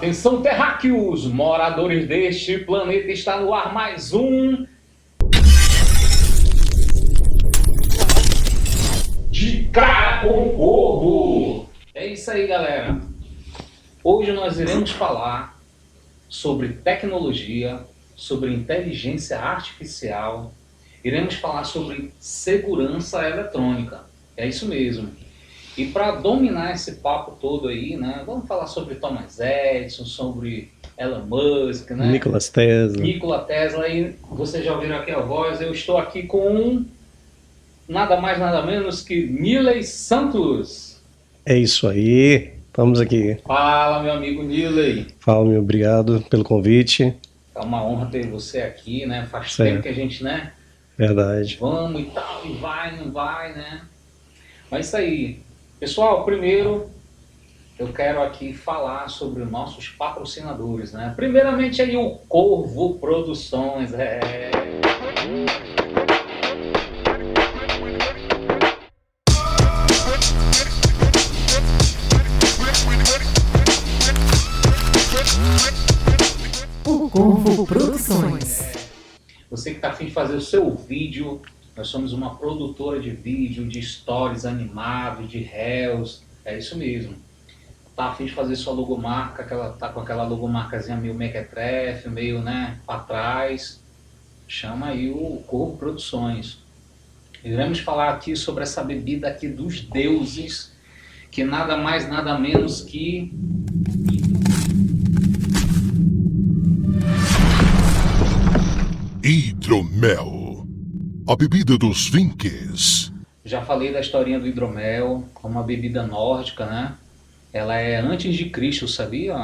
Atenção, terráqueos, moradores deste planeta, está no ar mais um De Cara com o Corvo. É isso aí, galera. Hoje nós iremos falar sobre tecnologia, sobre inteligência artificial, iremos falar sobre segurança eletrônica. É isso mesmo. E para dominar esse papo todo aí, né, vamos falar sobre Thomas Edison, sobre Elon Musk, né? Nikola Tesla, e vocês já ouviram aqui a voz, eu estou aqui com nada mais nada menos que Niley Santos. É isso aí, estamos aqui. Fala, meu amigo Niley. Fala, meu, obrigado pelo convite. É uma honra ter você aqui, né? Faz certo. tempo que a gente, né? Verdade. Vamos e tal, e vai, não vai, né? Mas isso aí. Pessoal, primeiro eu quero aqui falar sobre os nossos patrocinadores, né? Primeiramente aí o Corvo Produções, O Corvo Produções. Você que está a fim de fazer o seu vídeo, nós somos uma produtora de vídeo, de stories animados, de reels, é isso mesmo. Tá a fim de fazer sua logomarca, tá com aquela logomarcazinha meio mequetrefe, meio, né, para trás, chama aí o Corvo Produções. Iremos falar aqui sobre essa bebida aqui dos deuses, que nada mais nada menos que Hidromel, a bebida dos Vinques. Já falei da historinha do hidromel, uma bebida nórdica, né? Ela é antes de Cristo, sabia,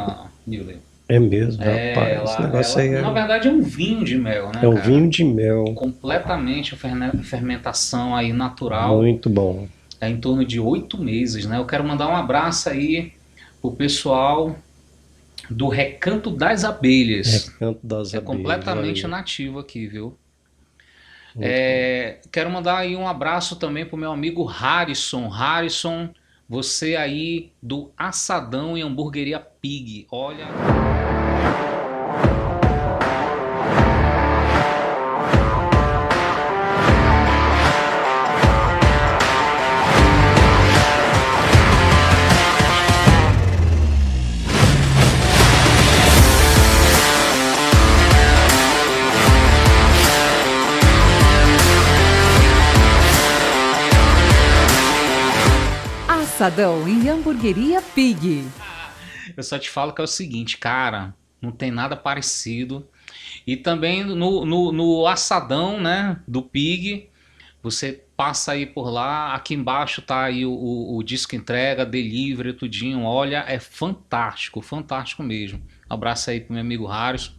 Niley? É mesmo, rapaz, esse negócio aí na verdade é um vinho de mel, né, é um cara? vinho de mel. Completamente fermentação aí natural. Muito bom. É em torno de 8 meses, né? Eu quero mandar um abraço aí pro pessoal do Recanto das Abelhas. Recanto das É Abelhas, completamente olha. nativo aqui, viu? Muito Quero mandar aí um abraço também pro meu amigo Harrison. Harrison, você aí do Assadão e Hamburgueria Pig. Olha... Assadão e Hamburgueria Pig. Eu só te falo que é o seguinte, cara, não tem nada parecido. E também no Assadão, né, do Pig, você passa aí por lá, aqui embaixo tá aí o disco entrega, delivery, tudinho. Olha, é fantástico, fantástico mesmo. Abraço aí pro meu amigo Harrison.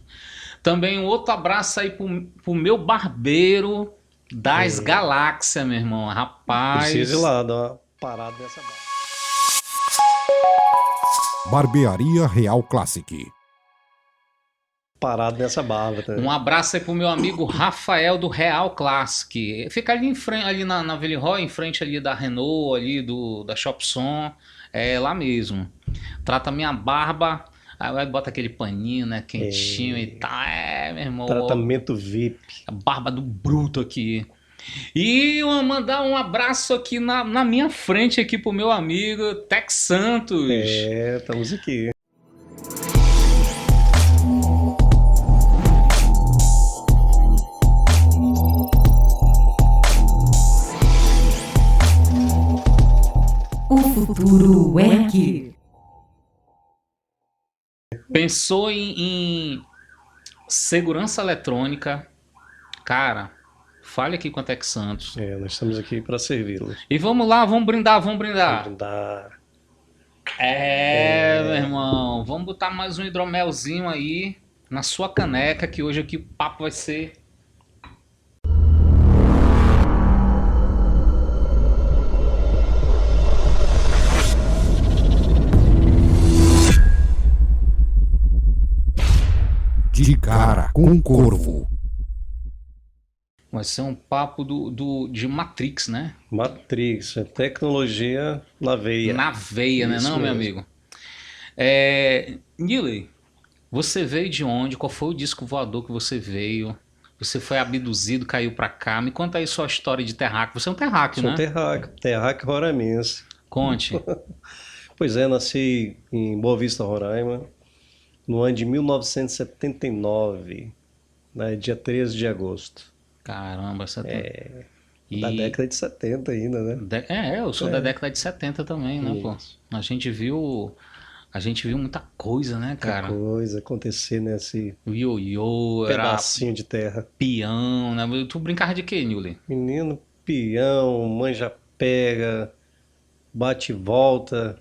Também um outro abraço aí pro meu barbeiro das galáxias, meu irmão. Rapaz... Precisa ir lá, dar uma parada nessa barra. Barbearia Real Classic. Parada nessa barba também. Um abraço aí pro meu amigo Rafael do Real Classic. Fica ali em frente, ali na Villeroy, em frente ali da Renault, ali da Shopson. É lá mesmo. Trata minha barba, aí bota aquele paninho, né, quentinho e tal. Meu irmão. Tratamento VIP. A barba do bruto aqui. E mandar um abraço aqui na minha frente aqui pro meu amigo Tex Santos. Estamos aqui. O futuro é aqui. Pensou em segurança eletrônica, cara, fale aqui com a Tex Santos. Nós estamos aqui para servi-los. E vamos lá, vamos brindar, vamos brindar. Vamos brindar. Meu irmão, vamos botar mais um hidromelzinho aí na sua caneca, que hoje aqui o papo vai ser... De Cara com o Corvo. Vai ser um papo de Matrix, né? Matrix, tecnologia na veia. Na veia, né, Isso não, meu mesmo. amigo? Niley, você veio de onde? Qual foi o disco voador que você veio? Você foi abduzido, caiu pra cá. Me conta aí sua história de terráqueo. Você é um terráqueo, Sou né? terráqueo roraimense. Conte. Pois é, nasci em Boa Vista, Roraima, no ano de 1979, né, dia 13 de agosto. Caramba, você tem... Da década de 70 ainda, né? Eu sou da década de 70 também, né, pô? Isso. A gente viu muita coisa, né, cara? Coisa acontecer nesse O ioiô, era pedacinho de terra. peão, né? Tu brincava de quê, Niley? Menino, peão, manja-pega, bate e volta.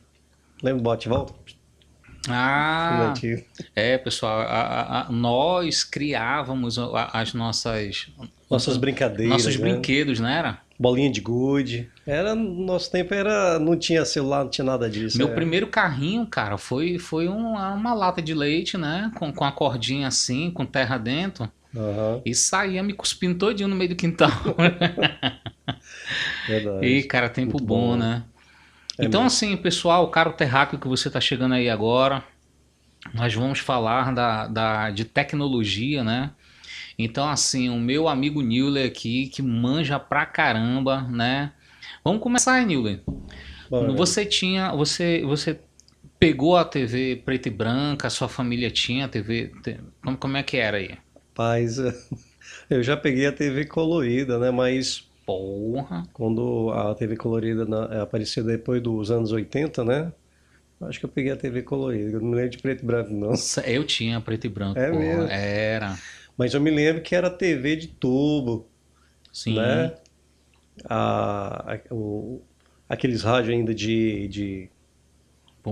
Lembra do bate e volta? Filme Ah, antigo. pessoal, nós criávamos as Nossas brincadeiras, nossos né? brinquedos, não era? Bolinha de gude. No nosso tempo não tinha celular, não tinha nada disso. Meu primeiro carrinho, cara, foi uma lata de leite, né? Com a cordinha assim, com terra dentro. Aham, E saía me cuspindo todinho no meio do quintal. verdade. E, cara, tempo Muito bom, bom. né? É Então, mesmo. assim, pessoal, o caro terráqueo que você tá chegando aí agora, nós vamos falar de tecnologia, né? Então, assim, o meu amigo Niley aqui, que manja pra caramba, né? Vamos começar aí, Niley. Bora. Você pegou a TV preta e branca, sua família tinha a TV, como é que era aí? Rapaz, eu já peguei a TV colorida, né? Mas Porra, quando a TV colorida apareceu depois dos anos 80, né? Acho que eu peguei a TV colorida. Eu não me lembro de preto e branco, não. eu tinha preto e branco, É porra, mesmo. era, Mas eu me lembro que era TV de tubo, sim, né? Aqueles rádios ainda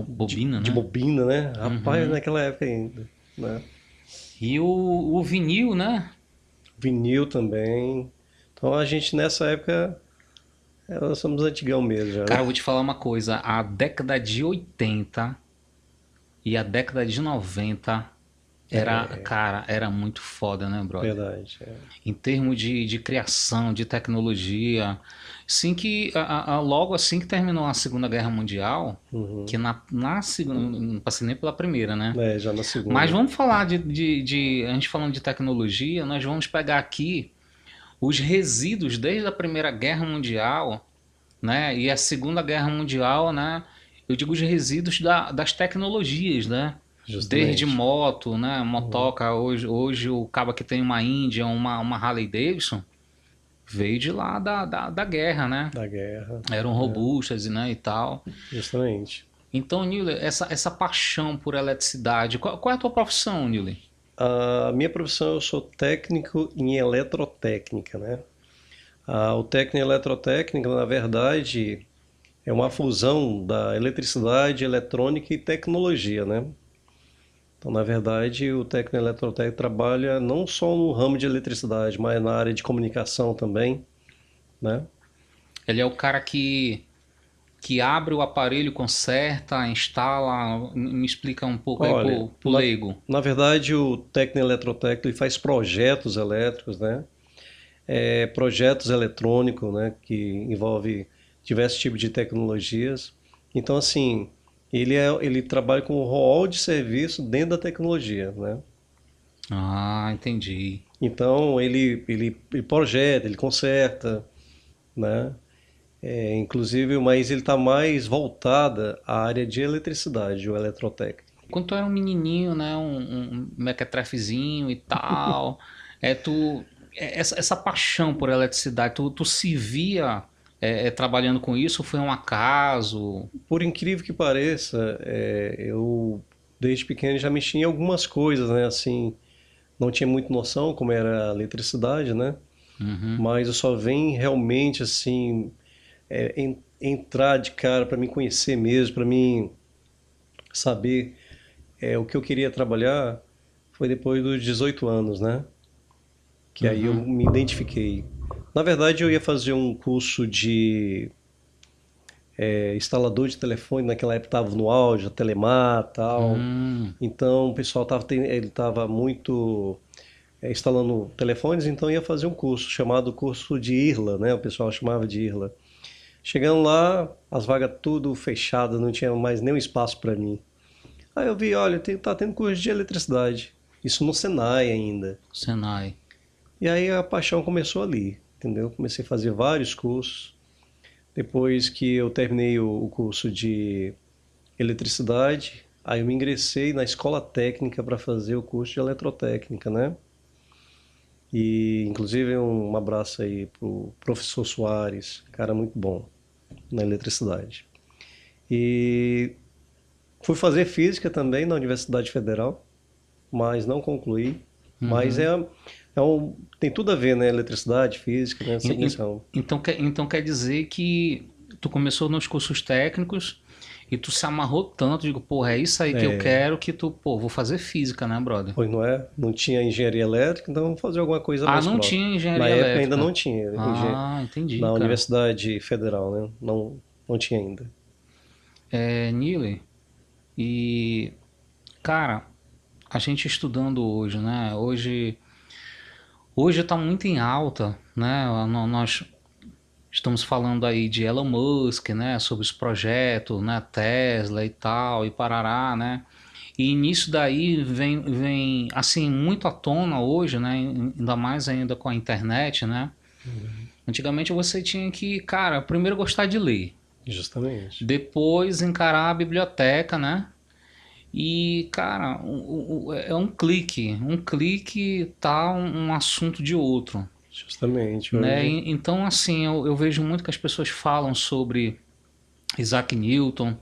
bobina, de né? bobina, né? Rapaz, Uhum. naquela época ainda, né? E o vinil, né? Vinil também. Então a gente nessa época, nós somos antigão mesmo já, Cara, eu né? vou te falar uma coisa, a década de 80 e a década de 90 era muito foda, né, brother? Verdade. Em termos de criação, de tecnologia. Sim que logo assim que terminou a Segunda Guerra Mundial, Uhum. que na segunda, não passei nem pela primeira, né? Já na Mas segunda. vamos falar a gente falando de tecnologia, nós vamos pegar aqui os resíduos desde a Primeira Guerra Mundial, né? E a Segunda Guerra Mundial, né? Eu digo os resíduos das tecnologias, né? Desde Justamente. moto, né? Uhum. Motoca, hoje o cabo que tem uma Índia, uma Harley Davidson, veio de lá da guerra, né? Da guerra. Eram robustas, né, e tal. Justamente. Então, Niley, essa paixão por eletricidade, qual é a tua profissão, Niley? A minha profissão, eu sou técnico em eletrotécnica, né? O técnico em eletrotécnica, na verdade, é uma fusão da eletricidade, eletrônica e tecnologia, né? Então, na verdade, o técnico em eletrotécnica trabalha não só no ramo de eletricidade, mas na área de comunicação também, né? Ele é o cara que abre o aparelho, conserta, instala. Me explica um pouco aí Olha, pro leigo. na verdade, o técnico em eletrotécnica ele faz projetos elétricos, né? Projetos eletrônicos, né? Que envolve diversos tipos de tecnologias. Então, assim, ele trabalha com um rol de serviço dentro da tecnologia, né? Ah, entendi. Então, ele projeta, ele conserta, né? Inclusive, mas ele está mais voltada à área de eletricidade, o eletrotécnico. Quando tu era um menininho, né, um mequetrefezinho e tal, essa paixão por eletricidade, tu se via trabalhando com isso? Ou foi um acaso? Por incrível que pareça, eu desde pequeno já mexi em algumas coisas, né? Assim, não tinha muita noção como era a eletricidade, né? Uhum. Mas eu só vim realmente assim entrar de cara para me conhecer mesmo, para mim saber o que eu queria trabalhar foi depois dos 18 anos, né? Que aí eu Uhum. me identifiquei. Na verdade, eu ia fazer um curso de instalador de telefone, naquela época estava no auge, a Telemar e tal. Então o pessoal ele estava muito instalando telefones, então ia fazer um curso chamado curso de IRLA, né? O pessoal chamava de IRLA. Chegando lá, as vagas tudo fechadas, não tinha mais nenhum espaço para mim. Aí eu vi, olha, tá tendo curso de eletricidade. Isso no Senai ainda. Senai. E aí a paixão começou ali, entendeu? Comecei a fazer vários cursos. Depois que eu terminei o curso de eletricidade, aí eu me ingressei na escola técnica para fazer o curso de eletrotécnica, né? E inclusive um abraço aí pro professor Soares, cara muito bom na eletricidade. E fui fazer física também na Universidade Federal, mas não concluí. Mas tem tudo a ver, né? Eletricidade, física, né? Essa questão. Então quer dizer que tu começou nos cursos técnicos e tu se amarrou tanto, digo, porra, é isso aí que eu quero, que tu, pô, vou fazer física, né, brother? Pois não é? Não tinha engenharia elétrica, então vamos fazer alguma coisa mais não próxima. tinha engenharia Na elétrica. época ainda não tinha. Entendi, Na cara. Universidade Federal, né? Não tinha ainda. Nile, e, cara, a gente estudando hoje, né? Hoje está muito em alta, né? Nós estamos falando aí de Elon Musk, né? Sobre os projetos, né? Tesla e tal, e parará, né? E nisso daí vem assim, muito à tona hoje, né? Ainda mais ainda com a internet, né? Antigamente você tinha que, cara, primeiro gostar de ler. Justamente. Depois encarar a biblioteca, né? E, cara, é um clique tá um assunto de outro. Justamente. Né? Hoje... Então, assim, eu vejo muito que as pessoas falam sobre Isaac Newton,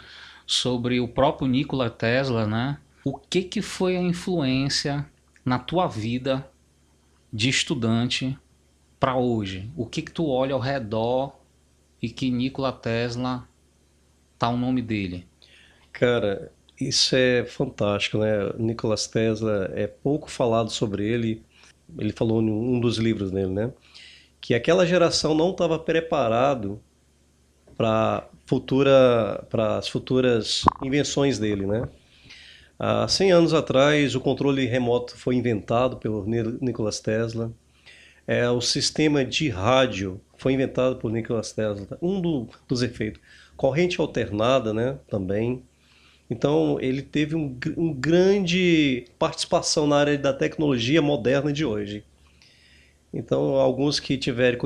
sobre o próprio Nikola Tesla, né? O que foi a influência na tua vida de estudante para hoje? O que tu olha ao redor e que Nikola Tesla tá o nome dele? Cara, isso é fantástico, né? Nikola Tesla, é pouco falado sobre ele. Ele falou em um dos livros dele, né? Que aquela geração não estava preparado para as futuras invenções dele, né? Há 100 anos atrás, o controle remoto foi inventado pelo Nikola Tesla. O sistema de rádio foi inventado por Nikola Tesla. Dos efeitos. Corrente alternada, né? Também. Então, ele teve um grande participação na área da tecnologia moderna de hoje. Então, alguns que tiverem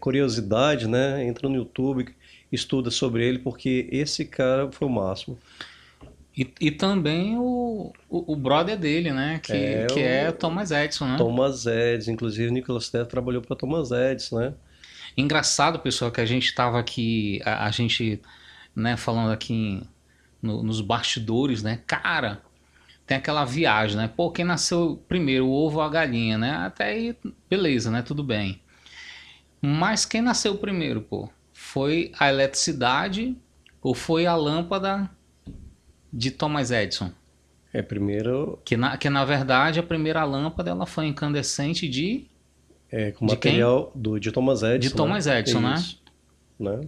curiosidade, né, entra no YouTube, estuda sobre ele, porque esse cara foi o máximo. E também o brother dele, né, que é Thomas Edison, né? Thomas Edison, inclusive Nikola Tesla trabalhou para Thomas Edison, né? Engraçado, pessoal, que a gente estava aqui, a gente, né, falando aqui nos bastidores, né, cara, tem aquela viagem, né, pô, quem nasceu primeiro, o ovo ou a galinha, né, até aí, beleza, né, tudo bem. Mas quem nasceu primeiro, pô, foi a eletricidade ou foi a lâmpada de Thomas Edison? Primeiro... Que na verdade a primeira lâmpada ela foi incandescente com material de Thomas Edison. De Thomas Edison, né? Isso, né?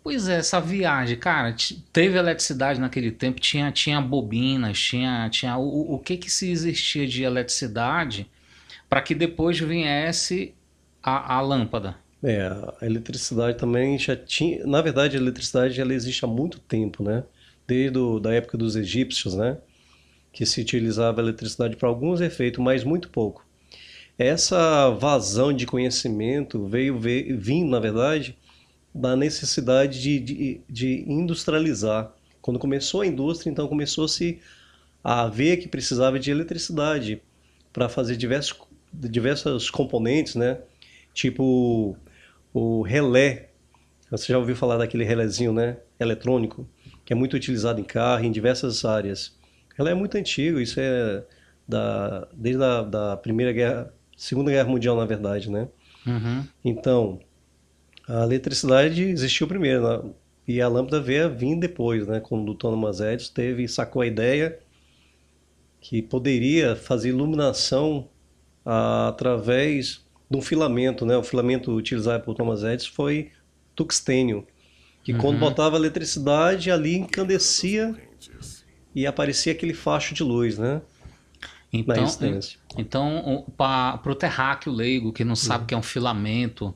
Pois é, essa viagem, cara, teve eletricidade naquele tempo, tinha bobinas, tinha o que se existia de eletricidade para que depois viesse a lâmpada. A eletricidade também já tinha... Na verdade, a eletricidade ela existe há muito tempo, né? Desde da época dos egípcios, né? Que se utilizava a eletricidade para alguns efeitos, mas muito pouco. Essa vazão de conhecimento vindo, na verdade, da necessidade de industrializar. Quando começou a indústria, então começou-se a ver que precisava de eletricidade para fazer diversos componentes, né? Tipo o relé. Você já ouviu falar daquele relézinho, né? Eletrônico, que é muito utilizado em carro, em diversas áreas. O relé é muito antigo, isso é desde a Segunda Guerra Mundial, na verdade, né? Uhum. Então, a eletricidade existiu primeiro, né? E a lâmpada veio a vir depois, né? Quando o Thomas Edison sacou a ideia que poderia fazer iluminação através de um filamento, né? O filamento utilizado por Thomas Edison foi tungstênio, que quando botava eletricidade ali encandecia e aparecia aquele facho de luz, né? Na resistência. Então, para o terráqueo leigo que não sabe que é um filamento,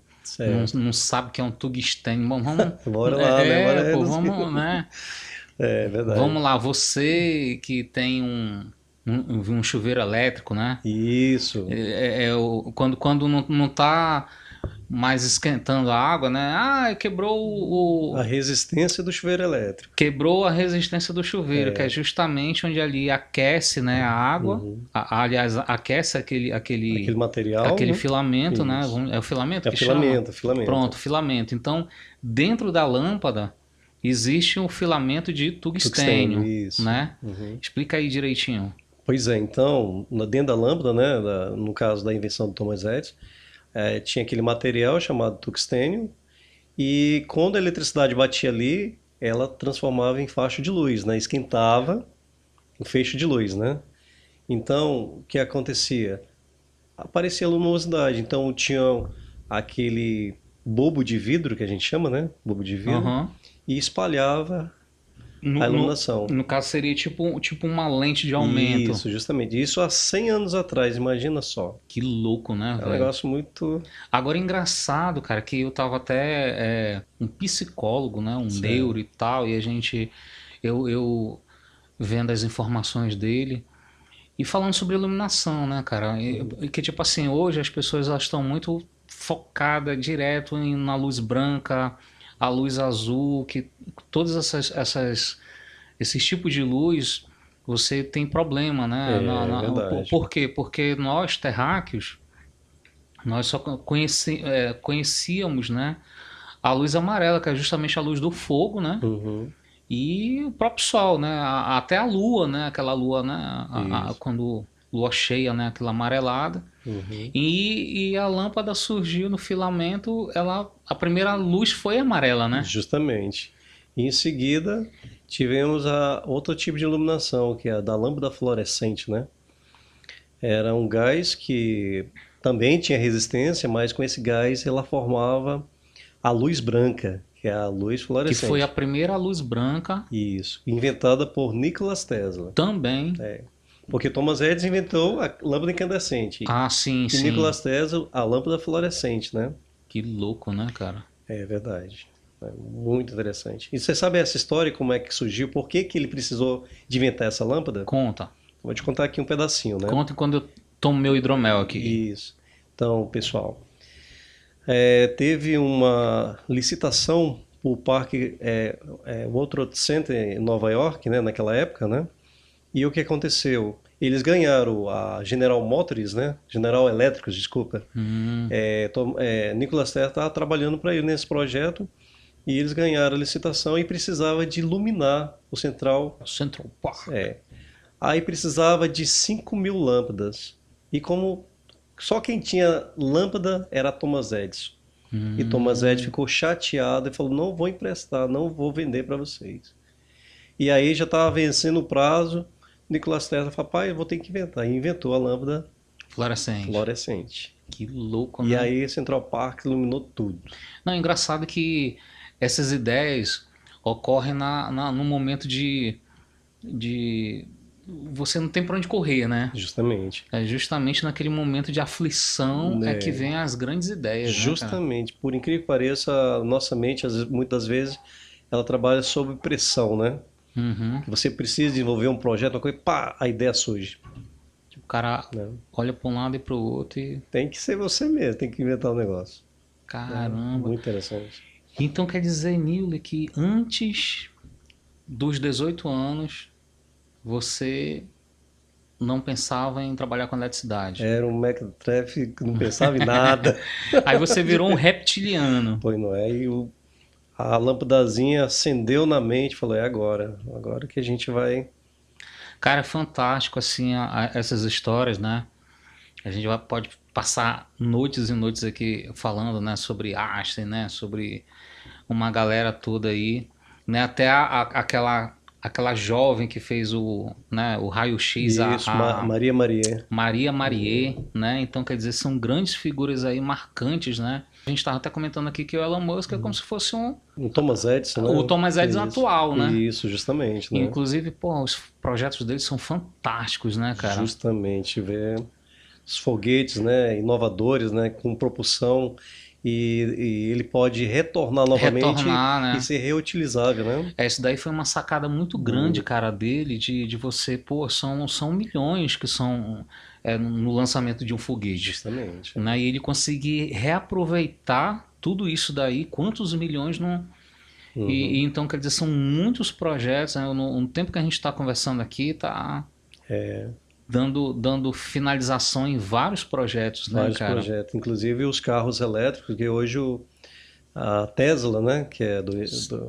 não sabe que é um tungstênio, vamos bora lá, né? vamos, né? É verdade. Vamos lá, você que tem um chuveiro elétrico, né? Isso. Quando não tá mais esquentando a água, né? Ah, A resistência do chuveiro elétrico. quebrou a resistência do chuveiro, que é justamente onde ali aquece, né, a água. Aliás, aquece Aquele material, aquele né? filamento, né? Isso. É o filamento É que filamento, chama? filamento. Pronto, filamento. Então, dentro da lâmpada existe um filamento de tungstênio, Isso. né? Explica aí direitinho. Pois é, então, dentro da lâmpada, né, no caso da invenção do Thomas Edison, tinha aquele material chamado tungstênio, e quando a eletricidade batia ali, ela transformava em faixa de luz, né? Esquentava um feixe de luz, né? Então, o que acontecia? Aparecia luminosidade. Então, tinha aquele bulbo de vidro, que a gente chama, né? Bulbo de vidro, Aham. e espalhava No, a no, iluminação. no caso seria tipo uma lente de aumento. Isso, justamente. Isso há 100 anos atrás, imagina só. Que louco, né, É um velho? negócio muito... Agora, engraçado, cara, que eu tava até um psicólogo, né, um neuro e tal, e eu vendo as informações dele e falando sobre iluminação, né, cara, e que tipo assim, hoje as pessoas elas estão muito focadas direto na luz branca, a luz azul, que todas esses tipos de luz você tem problema, né? É verdade. Por quê? Porque nós terráqueos nós só conhecíamos, né, a luz amarela, que é justamente a luz do fogo, né? Uhum. E o próprio sol, né? Até a lua, né? Aquela lua, né? Quando lua cheia, né? Aquela amarelada. Uhum. E a lâmpada surgiu no filamento, a primeira luz foi amarela, né? Justamente. E em seguida, tivemos outro tipo de iluminação, que é a da lâmpada fluorescente, né? Era um gás que também tinha resistência, mas com esse gás ela formava a luz branca, que é a luz Que fluorescente. foi a primeira luz branca Isso, inventada por Nikola Tesla. também. Porque Thomas Edison inventou a lâmpada incandescente. Ah, sim, E sim. Nikola Tesla, a lâmpada fluorescente, né? Que louco, né, cara? É verdade. É muito interessante. E você sabe essa história, como é que surgiu? Por que que ele precisou de inventar essa lâmpada? Conta. Vou te contar aqui um pedacinho, né? Conta quando eu tomo meu hidromel aqui. Isso. Então, pessoal, teve uma licitação para o parque World Trade Center em Nova York, né, naquela época, né? E o que aconteceu? Eles ganharam a General Motors, né? General Electric, desculpa. Nikola Tesla estava trabalhando para ele nesse projeto e eles ganharam a licitação e precisava de iluminar o Central Park. Aí precisava de 5.000 lâmpadas. E como só quem tinha lâmpada era Thomas Edison. E Thomas Edison ficou chateado e falou, não vou emprestar, não vou vender para vocês. E aí já estava vencendo o prazo, Nikola Tesla falou, pai, eu vou ter que inventar. E inventou a lâmpada fluorescente. Que louco, E né? aí Central Park iluminou tudo. Não, engraçado que essas ideias ocorrem no momento de você não tem para onde correr, né? Justamente. É justamente naquele momento de aflição é que vem as grandes ideias, Justamente. Por incrível que pareça, a nossa mente, muitas vezes, ela trabalha sob pressão, né? Uhum. Que você precisa desenvolver um projeto, uma coisa, pá, a ideia surge. O cara Não. olha para um lado e para o outro e... Tem que ser você mesmo, tem que inventar um negócio. Caramba. Muito interessante. Então quer dizer, Nilo, que antes dos 18 anos você não pensava em trabalhar com eletricidade. Era um mequetrefe que não pensava em nada. Aí você virou um reptiliano. Pois não é? E a lâmpadazinha acendeu na mente, falou, é agora que a gente vai... Cara, é fantástico assim essas histórias, né? A gente pode passar noites e noites aqui falando, né, sobre Einstein, né, sobre uma galera toda aí, né, até aquela jovem que fez o raio-x, Isso, Maria Marie, né? Então, quer dizer, são grandes figuras aí marcantes, né? A gente estava até comentando aqui que o Elon Musk é como se fosse um Thomas Edison, né? o Thomas Edison atual, né? Isso, justamente. Né? Inclusive, pô, os projetos dele são fantásticos, né, cara? Justamente, ver os foguetes, né, inovadores, né, com propulsão e ele pode retornar novamente Retornar, né? e ser reutilizável, né? Isso daí foi uma sacada muito grande, cara, dele, de você, pô, são milhões que são no lançamento de um foguete, Justamente. né? E ele conseguir reaproveitar tudo isso daí, quantos milhões não... E então, quer dizer, são muitos projetos, né? No tempo que a gente está conversando aqui, tá dando finalização em vários projetos, né, Vários cara? projetos, inclusive os carros elétricos, que hoje a Tesla, né, que é do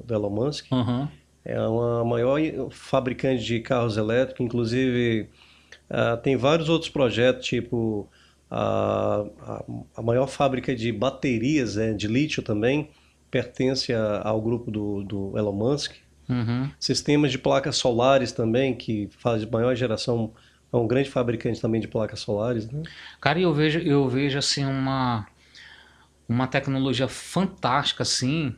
Elon Musk, Uhum. é a maior fabricante de carros elétricos, inclusive tem vários outros projetos, tipo a maior fábrica de baterias de lítio também, pertence ao grupo do Elon Musk. Uhum. Sistemas de placas solares também, que faz maior geração, é um grande fabricante também de placas solares, né? Cara, eu vejo assim uma tecnologia fantástica, assim,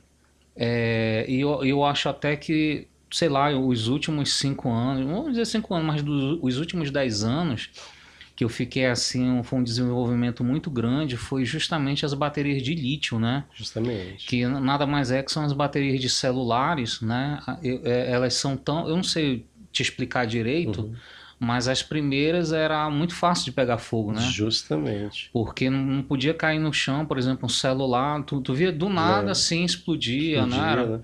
e eu acho até que, sei lá, os últimos 5 anos, não vou dizer 5 anos, mas os últimos 10 anos, que eu fiquei assim, foi um desenvolvimento muito grande, foi justamente as baterias de lítio, né? Justamente. Que nada mais é que são as baterias de celulares, né? Elas são tão... Eu não sei te explicar direito, mas as primeiras era muito fácil de pegar fogo, né? Justamente. Porque não podia cair no chão, por exemplo, um celular, tu via do nada assim, explodia, né?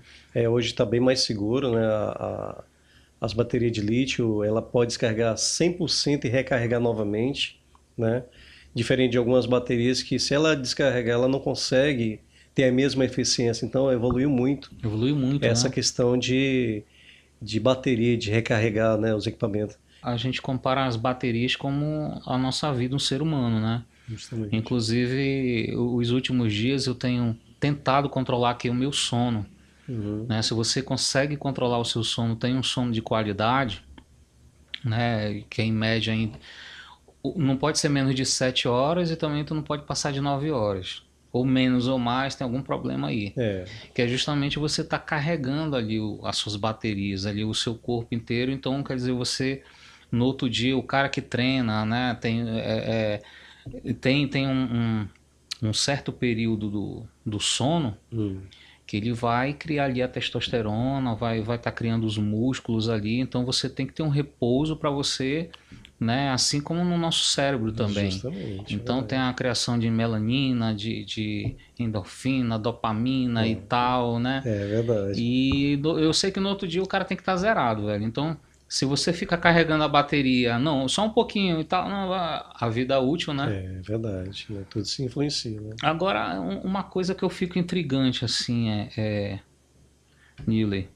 Hoje está bem mais seguro, né? As baterias de lítio, ela pode descarregar 100% e recarregar novamente, né? Diferente de algumas baterias que, se ela descarregar, ela não consegue ter a mesma eficiência. Então, evoluiu muito. Evoluiu muito, essa né? questão de bateria, de recarregar, né, os equipamentos. A gente compara as baterias como a nossa vida, um ser humano, né? Justamente. Inclusive, os últimos dias eu tenho tentado controlar aqui o meu sono. Né? Se você consegue controlar o seu sono, tem um sono de qualidade, né? Que em média não pode ser menos de 7 horas e também tu não pode passar de 9 horas. Ou menos ou mais, tem algum problema aí. Que é justamente você estar carregando ali as suas baterias, ali o seu corpo inteiro. Então, quer dizer, você, no outro dia, o cara que treina, né? Tem um certo período do sono que ele vai criar ali a testosterona, vai estar criando os músculos ali, então você tem que ter um repouso para você, né? Assim como no nosso cérebro também. Justamente, então tem a criação de melanina, de endorfina, dopamina e tal, né? É verdade. E eu sei que no outro dia o cara tem que estar zerado, velho. Então, se você fica carregando a bateria, não, só um pouquinho e tal, não, a vida útil, né? É verdade, né? Tudo se influencia, né? Agora, uma coisa que eu fico intrigante, assim, Niley,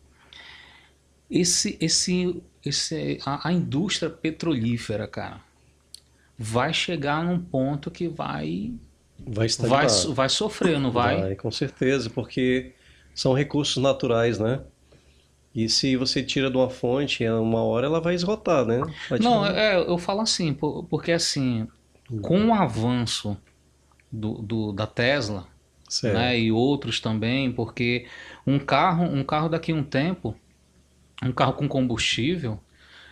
a indústria petrolífera, cara, vai chegar num ponto que vai sofrer, não vai? Vai, com certeza, porque são recursos naturais, né? E se você tira de uma fonte, uma hora ela vai esgotar, né? Não, eu falo assim, porque assim, com o avanço da Tesla, né, e outros também, porque um carro daqui a um tempo, um carro com combustível,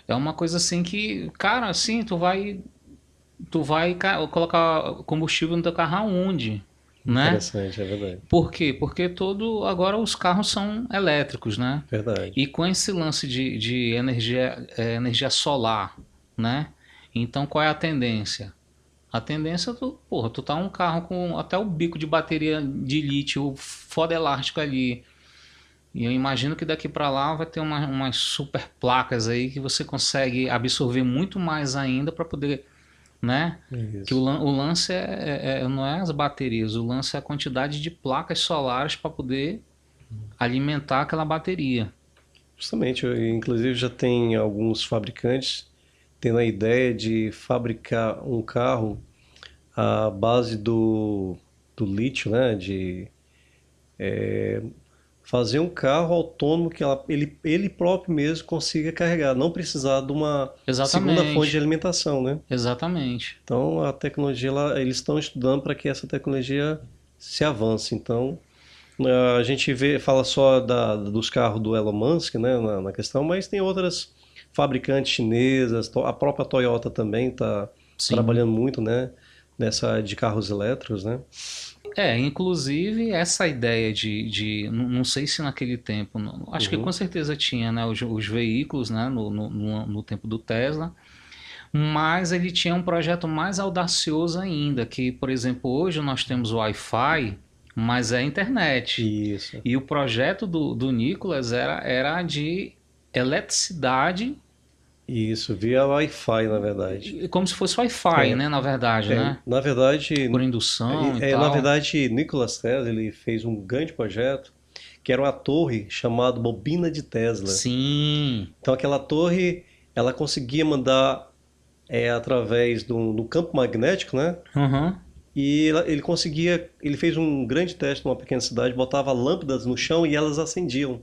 é uma coisa assim que, cara, assim, tu vai colocar combustível no teu carro aonde? Né? Interessante, é verdade. Por quê? Porque agora os carros são elétricos, né? Verdade. E com esse lance de energia solar, né? Então qual é a tendência? A tendência, tu tá um carro com até o bico de bateria de lítio foda elástico ali. E eu imagino que daqui para lá vai ter umas super placas aí que você consegue absorver muito mais ainda para poder, né? Que o lance não é as baterias, o lance é a quantidade de placas solares para poder alimentar aquela bateria. Justamente, inclusive já tem alguns fabricantes tendo a ideia de fabricar um carro à base do lítio, né? De fazer um carro autônomo que ele próprio mesmo consiga carregar, não precisar de uma segunda fonte de alimentação, né? Exatamente. Então a tecnologia, eles estão estudando para que essa tecnologia se avance. Então a gente fala só dos carros do Elon Musk, né, na questão, mas tem outras fabricantes chinesas, a própria Toyota também está trabalhando muito, né, nessa de carros elétricos, né? Inclusive essa ideia não sei se naquele tempo, acho que com certeza tinha, né, os veículos, né, no tempo do Tesla, mas ele tinha um projeto mais audacioso ainda, que, por exemplo, hoje nós temos o Wi-Fi, mas é internet. Isso. E o projeto do Nicolas era de eletricidade. Isso, via Wi-Fi, na verdade. Como se fosse Wi-Fi, É, né, na verdade, né? Na verdade, Por indução e na tal. verdade, Nikola Tesla ele fez um grande projeto que era uma torre chamada bobina de Tesla. Sim. Então aquela torre, ela conseguia mandar através do campo magnético, né? Uhum. E ele fez um grande teste numa pequena cidade, botava lâmpadas no chão e elas acendiam.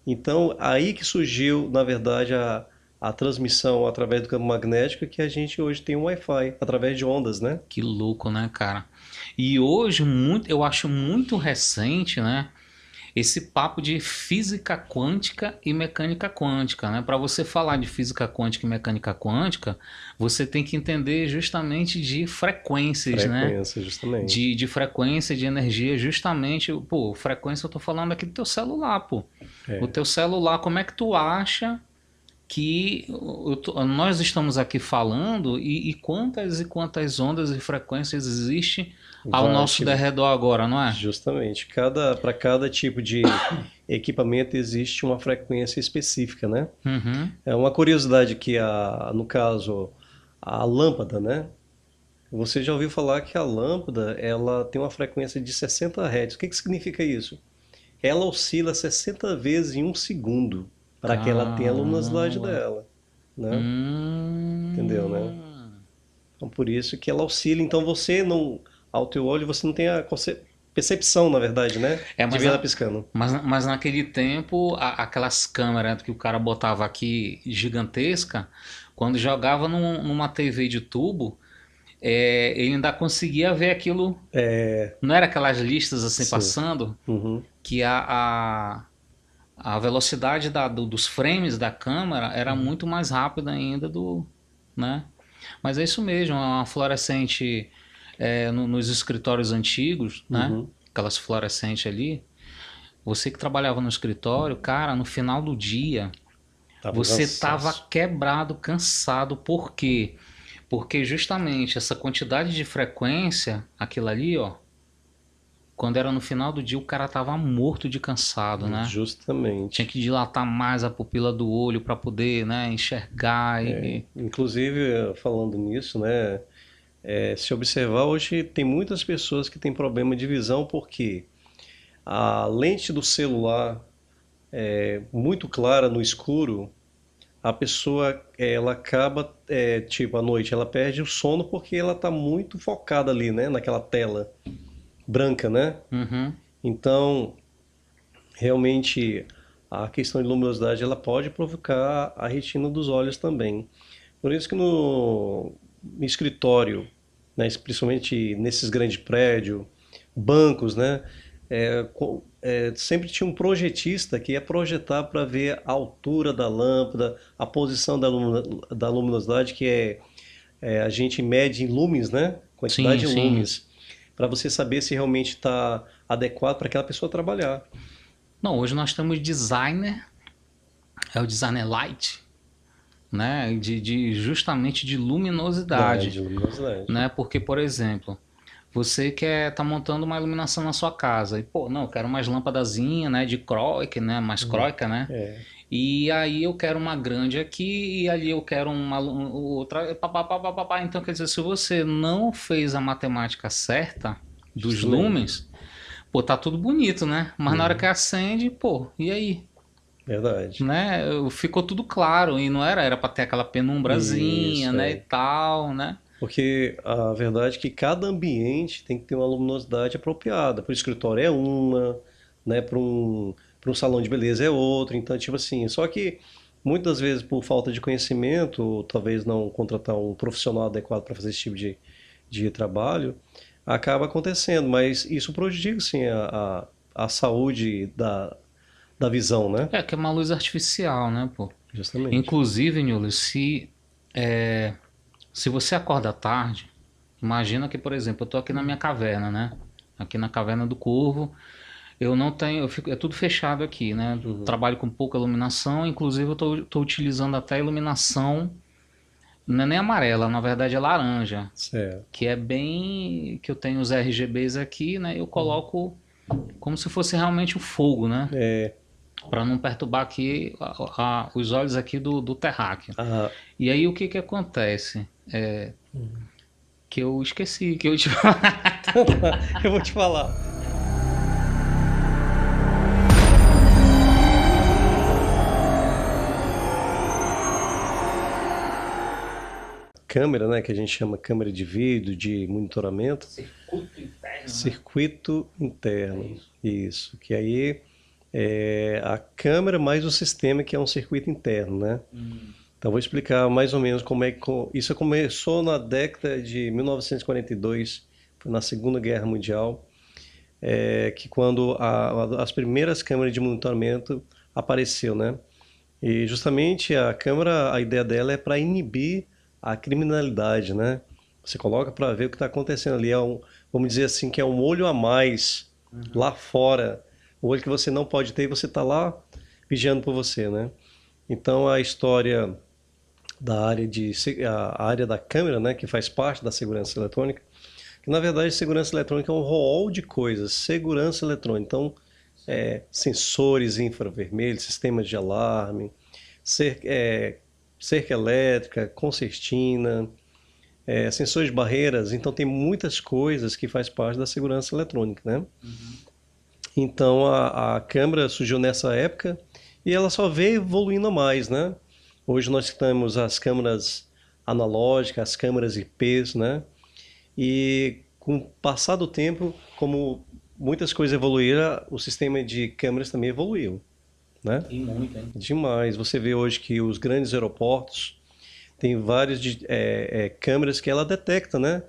Então aí que surgiu, na verdade, a transmissão através do campo magnético, que a gente hoje tem um Wi-Fi, através de ondas, né? Que louco, né, cara? E hoje eu acho muito recente, né, esse papo de física quântica e mecânica quântica, né? Para você falar de física quântica e mecânica quântica, você tem que entender justamente de frequências, né? Frequência, justamente. De frequência, de energia, justamente, pô, frequência eu tô falando aqui do teu celular, pô. O teu celular, como é que tu acha que nós estamos aqui falando e quantas ondas e frequências existem ao nosso derredor agora, não é? Justamente. Para cada tipo de equipamento existe uma frequência específica, né? Uhum. É uma curiosidade que, no caso, a lâmpada, né? Você já ouviu falar que a lâmpada ela tem uma frequência de 60 Hz. O que significa isso? Ela oscila 60 vezes em um segundo para que ela tenha a luminosidade dela, né? Entendeu, né? Então, por isso que ela oscila. Então, você não, ao teu olho, você não tem a percepção, na verdade, né? De ver ela piscando. Mas naquele tempo, aquelas câmeras que o cara botava aqui, gigantesca, quando jogava numa TV de tubo, ele ainda conseguia ver aquilo. Não era aquelas listas assim passando, que a velocidade dos frames da câmera era muito mais rápida ainda né? Mas é isso mesmo, uma fluorescente nos escritórios antigos, né? Aquelas fluorescentes ali. Você que trabalhava no escritório, cara, no final do dia, você estava quebrado, cansado. Por quê? Porque justamente essa quantidade de frequência, aquilo ali, ó, quando era no final do dia, o cara tava morto de cansado, né? Justamente. Tinha que dilatar mais a pupila do olho para poder, né, enxergar. Inclusive, falando nisso, né, se observar, hoje tem muitas pessoas que têm problema de visão porque a lente do celular é muito clara no escuro, a pessoa ela acaba, tipo, à noite, ela perde o sono porque ela está muito focada ali, né, naquela tela branca, né? Então, realmente, a questão de luminosidade ela pode provocar a retina dos olhos também. Por isso que no escritório, né, principalmente nesses grandes prédios, bancos, né, sempre tinha um projetista que ia projetar para ver a altura da lâmpada, a posição da luminosidade, que a gente mede em lumens, né? Quantidade de lumens, para você saber se realmente está adequado para aquela pessoa trabalhar. Não, hoje nós temos designer, o designer light, né? Justamente de luminosidade. De luminosidade. Né? Porque, por exemplo, você tá montando uma iluminação na sua casa e, pô, não, eu quero umas lâmpadazinhas, né, de croica, né, mais croica, né? E aí eu quero uma grande aqui e ali eu quero uma outra, papapá. Então, quer dizer, se você não fez a matemática certa dos lumens, pô, tá tudo bonito, né? Mas na hora que acende, pô, e aí? Verdade. Né? Ficou tudo claro e não era para ter aquela penumbrazinha, Isso, né, e tal, né? Porque a verdade é que cada ambiente tem que ter uma luminosidade apropriada. Para o escritório é uma, né? Para um salão de beleza é outra. Então, tipo assim, só que muitas vezes por falta de conhecimento, talvez não contratar um profissional adequado para fazer esse tipo de trabalho, acaba acontecendo. Mas isso prejudica, sim, a saúde da visão, né? Que é uma luz artificial, né, pô? Justamente. Inclusive, Nilo, se você acorda tarde, Imagina que, por exemplo, eu tô aqui na minha caverna, né? Aqui na caverna do Corvo. Eu não tenho, é tudo fechado aqui, né? Trabalho com pouca iluminação, inclusive eu tô utilizando até iluminação, não é nem amarela, na verdade é laranja, Certo. que é bem, que eu tenho os RGBs aqui, né? Eu coloco como se fosse realmente o fogo, né? É, Para não perturbar aqui os olhos aqui do terráqueo. a, E aí o que que acontece? Que eu esqueci, que eu eu vou te falar. Câmera, né, que a gente chama câmera de vídeo, de monitoramento, circuito interno, né? circuito É interno. isso. Isso, que aí é a câmera mais o sistema que é um circuito interno, né? Então vou explicar mais ou menos como é que isso começou na década de 1942, foi na Segunda Guerra Mundial, que quando as primeiras câmeras de monitoramento apareceu, né? E justamente a câmera, a ideia dela é para inibir a criminalidade, né? Você coloca para ver o que está acontecendo ali, vamos dizer assim, que é um olho a mais lá fora, o olho que você não pode ter e você está lá vigiando por você, né? Então a história da área a área da câmera, né, que faz parte da segurança eletrônica, que na verdade segurança eletrônica é um rol de coisas, segurança eletrônica, então sensores infravermelhos, sistemas de alarme, cerca elétrica, concertina, sensores de barreiras, então tem muitas coisas que faz parte da segurança eletrônica, né? Então a câmera surgiu nessa época e ela só veio evoluindo a mais, né? Hoje nós temos as câmeras analógicas, as câmeras IPs, né? E com o passar do tempo, como muitas coisas evoluíram, o sistema de câmeras também evoluiu, né? E muito, hein? Demais. Você vê hoje que os grandes aeroportos têm várias câmeras que ela detecta, né?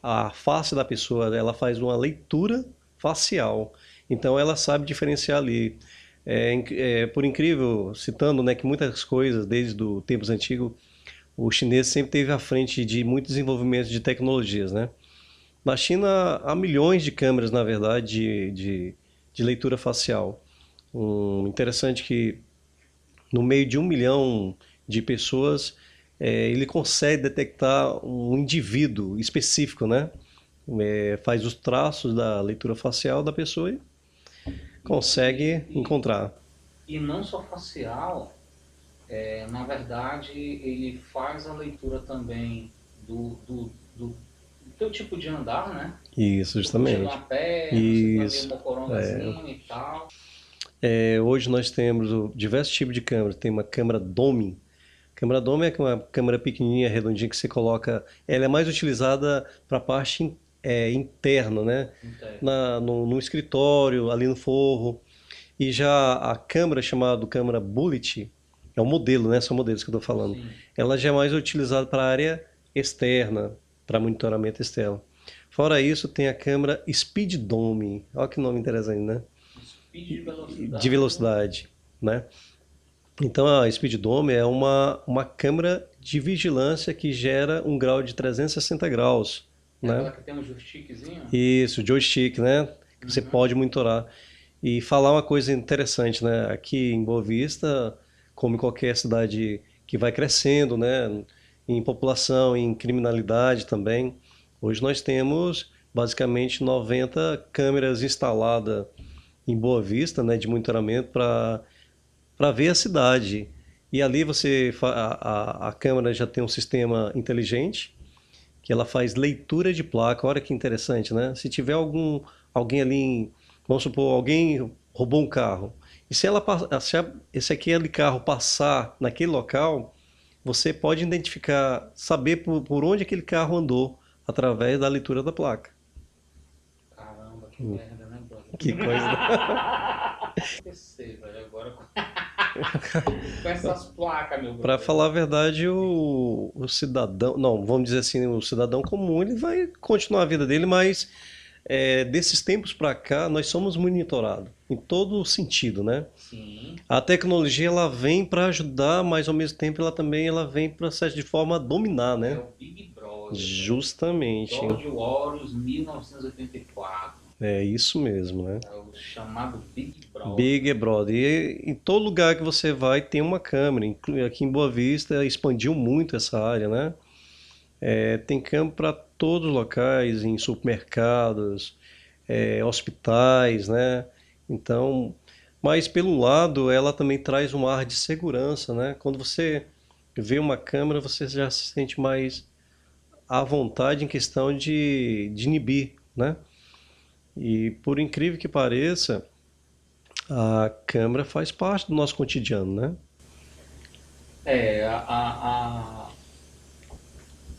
A face da pessoa, ela faz uma leitura facial. Então ela sabe diferenciar ali. Por incrível, citando, né, que muitas coisas, desde os tempos antigos, o chinês sempre esteve à frente de muitos desenvolvimentos de tecnologias, né? Na China há milhões de câmeras, na verdade, de leitura facial. Interessante que no meio de 1 milhão de pessoas, ele consegue detectar um indivíduo específico, né? Faz os traços da leitura facial da pessoa e consegue encontrar. E não só facial, na verdade ele faz a leitura também do teu tipo de andar, né? Isso, justamente. Uma pé, Isso. uma corongazinha e tal. Hoje nós temos diversos tipos de câmeras. Tem uma câmera Dome. Câmera Dome é uma câmera pequenininha, redondinha, que você coloca... Ela é mais utilizada para a parte interna, né? No escritório, ali no forro. E já a câmera chamada câmera Bullet, é um modelo, né? São modelos que eu estou falando. Sim. Ela já é mais utilizada para a área externa, para monitoramento externo. Fora isso, tem a câmera Speed Dome. Olha que nome interessante, né? Speed de velocidade. De velocidade, né? Então a Speed Dome é uma câmera de vigilância que gera um grau de 360 graus, né? Aquela que tem um joystickzinho? Isso, joystick, né? Que você pode monitorar. E falar uma coisa interessante, né? Aqui em Boa Vista, como em qualquer cidade que vai crescendo, né? Em população, em criminalidade também, hoje nós temos basicamente 90 câmeras instaladas em Boa Vista, né? De monitoramento para ver a cidade. E ali a câmera já tem um sistema inteligente que ela faz leitura de placa. Olha que interessante, né? Se tiver alguém ali, vamos supor, alguém roubou um carro. E se aquele carro passar naquele local, você pode identificar, saber por onde aquele carro andou através da leitura da placa. Caramba, que merda, né, brother? Que coisa. Esqueci, velho, agora com essas placas, meu brother. Para falar a verdade, o cidadão, não, vamos dizer assim, o cidadão comum, ele vai continuar a vida dele, mas desses tempos para cá, nós somos monitorados em todo sentido, né? Sim. A tecnologia, ela vem para ajudar, mas ao mesmo tempo ela vem para, de forma a dominar, É né? o Big Brother. Justamente. George Warros, 1984. É isso mesmo, né? É o chamado Big Brother. Big Brother. E em todo lugar que você vai tem uma câmera. Aqui em Boa Vista expandiu muito essa área, né? Tem câmera para todos os locais, em supermercados, hospitais, né? Então, mas pelo lado, ela também traz um ar de segurança, né? Quando você vê uma câmera, você já se sente mais à vontade em questão de inibir, né? E por incrível que pareça, a câmera faz parte do nosso cotidiano, né?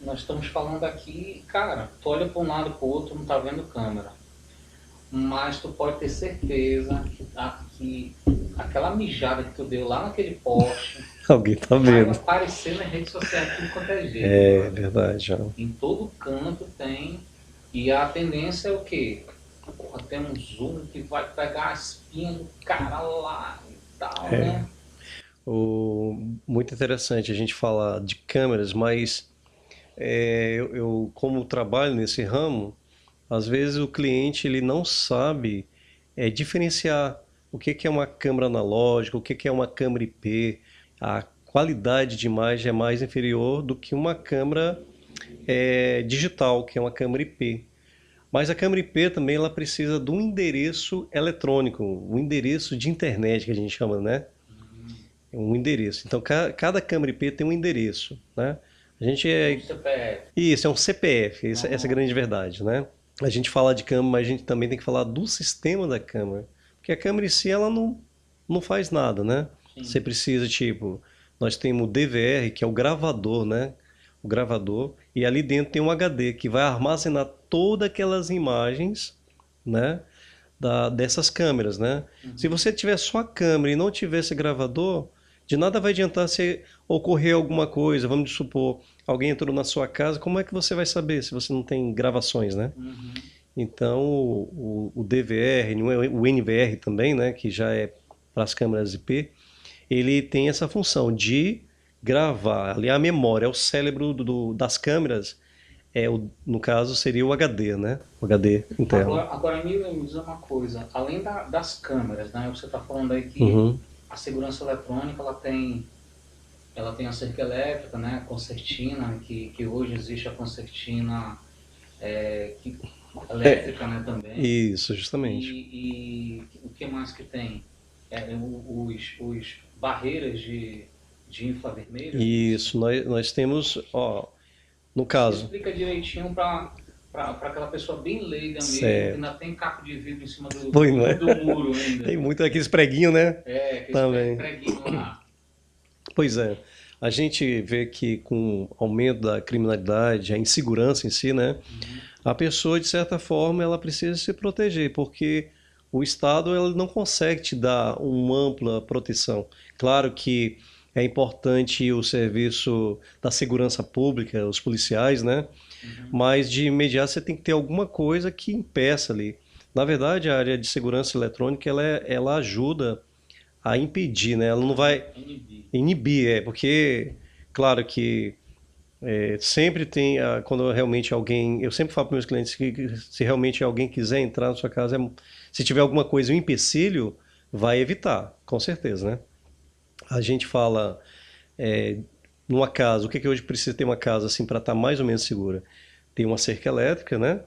Nós estamos falando aqui, cara, tu olha para um lado e para o outro, não tá vendo câmera. Mas tu pode ter certeza que aquela mijada que tu deu lá naquele poste Alguém tá vai vendo. aparecer nas redes sociais tudo quanto é jeito. É verdade, já. Em todo canto tem. E a tendência é o quê? Porra, tem um zoom que vai pegar a espinha do cara lá e tal, né? Muito interessante a gente falar de câmeras, mas eu como trabalho nesse ramo, às vezes o cliente ele não sabe diferenciar o que é uma câmera analógica, o que é uma câmera IP. A qualidade de imagem é mais inferior do que uma câmera digital, que é uma câmera IP. Mas a câmera IP também ela precisa de um endereço eletrônico, um endereço de internet que a gente chama, né? Um endereço. Então cada câmera IP tem um endereço, né? A gente Um CPF. Isso, é um CPF, essa é a grande verdade, né? A gente fala de câmera, mas a gente também tem que falar do sistema da câmera. Porque a câmera em si, ela não faz nada, né? Sim. Você precisa, nós temos o DVR, que é o gravador, né? O gravador, e ali dentro tem um HD que vai armazenar todas aquelas imagens, né? Dessas câmeras, né? Se você tiver só a câmera e não tiver esse gravador, de nada vai adiantar se ocorrer alguma coisa. Vamos supor, alguém entrou na sua casa, como é que você vai saber se você não tem gravações, né? Então, o DVR, o NVR também, né, que já é para as câmeras IP, ele tem essa função de gravar. Ali a memória, é o cérebro das câmeras, no caso seria o HD, né? O HD interno. Agora me diz uma coisa, além das câmeras, né? Você está falando aí que a segurança eletrônica ela tem a cerca elétrica, né? A concertina, que hoje existe a concertina elétrica, né? Também. Isso, justamente. E o que mais que tem? Os barreiras de infravermelho? Isso, nós temos, no caso. Explica direitinho para aquela pessoa bem leiga mesmo, que ainda tem caco de vidro em cima do muro ainda. Tem muito aqueles preguinhos, né? Aqueles também. preguinhos lá. Pois é. A gente vê que com o aumento da criminalidade, a insegurança em si, né? A pessoa, de certa forma, ela precisa se proteger, porque o Estado ele não consegue te dar uma ampla proteção. Claro que é importante o serviço da segurança pública, os policiais, né? Mas de imediato você tem que ter alguma coisa que impeça ali. Na verdade, a área de segurança eletrônica ela ajuda a impedir, né? Ela não vai inibir, porque claro que sempre tem, quando realmente alguém, eu sempre falo para meus clientes que se realmente alguém quiser entrar na sua casa, se tiver alguma coisa, um empecilho, vai evitar, com certeza, né? A gente fala numa casa, o que hoje precisa ter uma casa assim para estar mais ou menos segura? Tem uma cerca elétrica, né?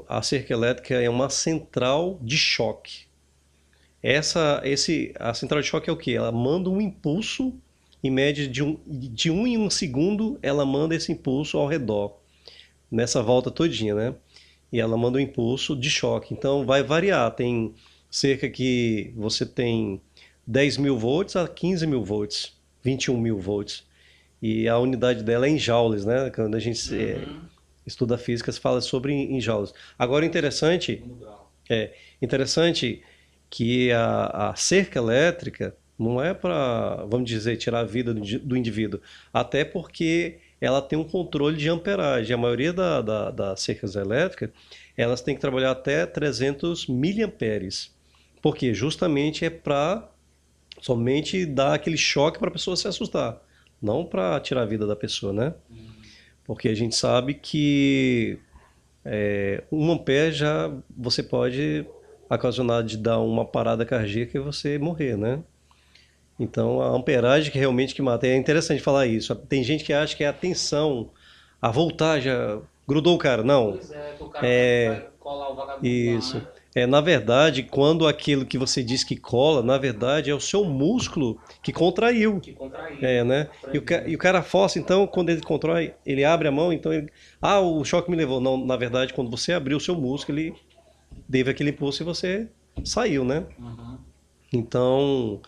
A cerca elétrica é uma central de choque. A central de choque é o quê? Ela manda um impulso, em média de um em um segundo, ela manda esse impulso ao redor, nessa volta todinha, né? E ela manda um impulso de choque. Então vai variar, tem cerca que você tem 10.000 volts a 15.000 volts, 21.000 volts. E a unidade dela é em joules, né? Quando a gente estuda física, se fala sobre em joules. Agora, interessante que a cerca elétrica não é para, vamos dizer, tirar a vida do indivíduo, até porque ela tem um controle de amperagem. A maioria das cercas elétricas, elas têm que trabalhar até 300 miliamperes, porque justamente é para somente dar aquele choque para a pessoa se assustar, não para tirar a vida da pessoa, né? Porque a gente sabe que 1 ampere já você pode ocasionar de dar uma parada cardíaca e você morrer, né? Então a amperagem que realmente que mata. É interessante falar isso. Tem gente que acha que é a tensão, a voltagem, grudou o cara. Não. Pois é, que o cara vai colar o vagabundo Isso. lá, né? Na verdade, quando aquilo que você diz que cola, na verdade é o seu músculo que contraiu. Que contraiu. Né? E o cara força, então, quando ele contrai, ele abre a mão, então ele. Ah, o choque me levou. Não, na verdade, quando você abriu o seu músculo, ele teve aquele impulso e você saiu, né? Uhum. Então,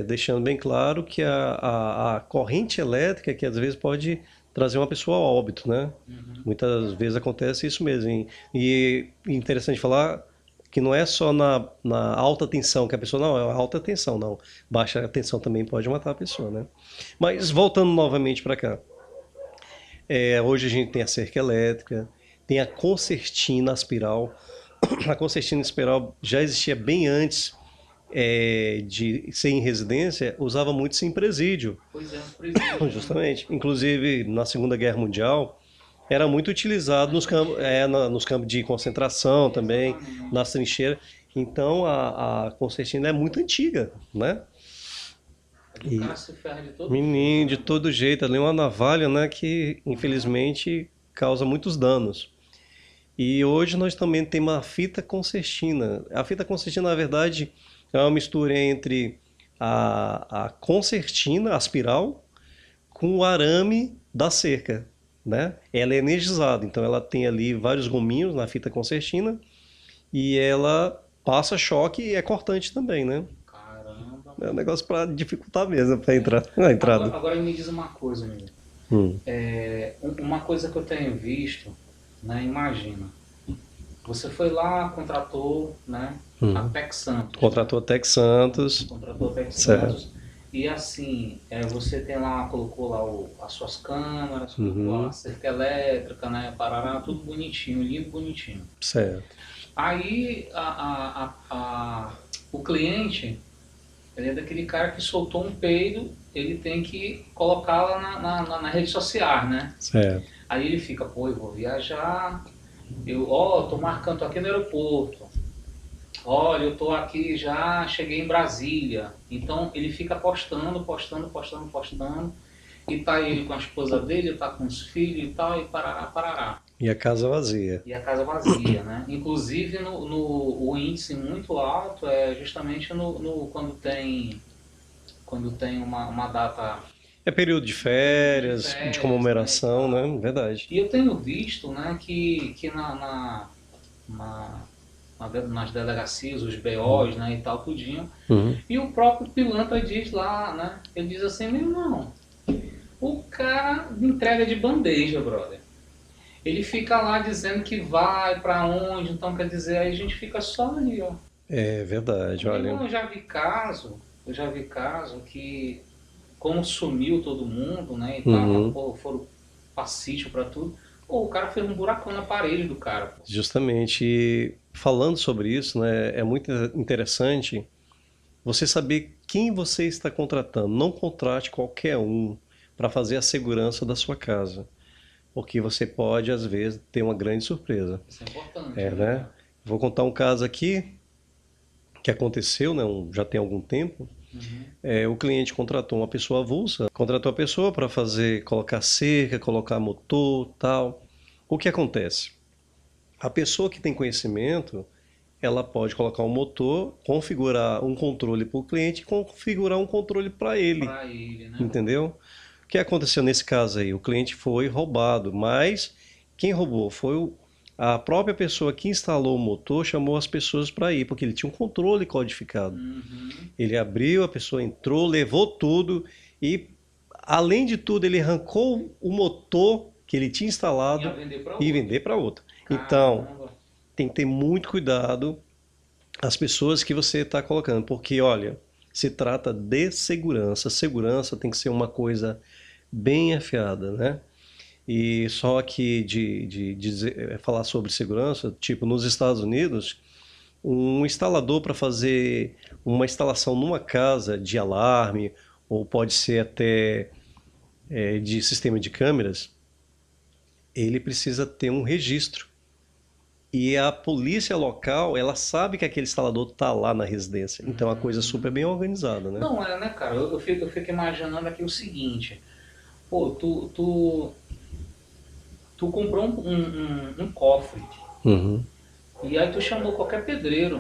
deixando bem claro que a corrente elétrica que às vezes pode trazer uma pessoa a óbito, né? Uhum. Muitas vezes acontece isso mesmo. E interessante falar que não é só na alta tensão que a pessoa, não, é alta tensão, não. Baixa tensão também pode matar a pessoa, né? Mas voltando novamente para cá. Hoje a gente tem a cerca elétrica, tem a concertina espiral. A concertina espiral já existia bem antes de ser em residência, usava muito isso em presídio. Pois é, um presídio. Justamente. Inclusive, na Segunda Guerra Mundial, era muito utilizado nos campos de concentração também, nas trincheiras. Então, a concertina é muito antiga, né? O cara se ferra de todo Menino, de todo jeito. Ali é uma navalha, né, que infelizmente causa muitos danos. E hoje nós também temos a fita concertina. A fita concertina, na verdade, é uma mistura entre a concertina, a espiral, com o arame da cerca, né? Ela é energizada, então ela tem ali vários gominhos na fita concertina e ela passa choque e é cortante também, né? Caramba. É um negócio para dificultar mesmo para entrar na entrada. Agora me diz uma coisa, amigo. Uma coisa que eu tenho visto, né? Imagina, você foi lá, contratou, né? A Tec Santos. Contratou a Tec Santos. Contratou a Tec Certo. Santos. E assim, você tem lá, colocou lá as suas câmeras, colocou a cerca elétrica, né? Parará, tudo bonitinho, lindo, bonitinho. Certo. Aí o cliente, ele é daquele cara que soltou um peido, ele tem que colocar lá na rede social, né? Certo. Aí ele fica, pô, eu vou viajar, tô marcando aqui no aeroporto. Olha, eu tô aqui já, cheguei em Brasília. Então ele fica postando. E tá ele com a esposa dele, tá com os filhos e tal, e parará. E a casa vazia. E a casa vazia, né? Inclusive o índice muito alto é justamente quando tem uma data. É período de férias, de comemoração, né? Verdade. E eu tenho visto, né, que nas delegacias, os BOs, né, e tal, tudinho. E o próprio pilantra diz lá, né, ele diz assim, meu irmão, o cara entrega de bandeja, brother. Ele fica lá dizendo que vai pra onde, então quer dizer, aí a gente fica só ali, ó. É verdade, olha. Eu já vi caso que, como sumiu todo mundo, né, e tal, foram pra sítio, pra tudo, o cara fez um buracão na parede do cara. Pô. Justamente, e falando sobre isso, né, é muito interessante você saber quem você está contratando. Não contrate qualquer um para fazer a segurança da sua casa, porque você pode, às vezes, ter uma grande surpresa. Isso é importante. Né? Vou contar um caso aqui que aconteceu, né, já tem algum tempo. O cliente contratou uma pessoa avulsa, contratou a pessoa para colocar cerca, colocar motor, tal. O que acontece? A pessoa que tem conhecimento, ela pode colocar um motor, configurar um controle para o cliente e configurar um controle para ele. Para ele, né? Entendeu? O que aconteceu nesse caso aí? O cliente foi roubado, mas quem roubou foi a própria pessoa que instalou o motor, chamou as pessoas para ir, porque ele tinha um controle codificado. Ele abriu, a pessoa entrou, levou tudo e, além de tudo, ele arrancou o motor que ele tinha instalado e vender para outra. Então, tem que ter muito cuidado as pessoas que você está colocando, porque, olha, se trata de segurança. Segurança tem que ser uma coisa bem afiada, né? E só aqui falar sobre segurança, tipo, nos Estados Unidos, um instalador para fazer uma instalação numa casa de alarme, ou pode ser até de sistema de câmeras, ele precisa ter um registro. E a polícia local, ela sabe que aquele instalador está lá na residência. Então é uma coisa super bem organizada, né? Não é, né, cara? Eu fico imaginando aqui o seguinte. Pô, tu comprou um cofre. Uhum, E aí tu chamou qualquer pedreiro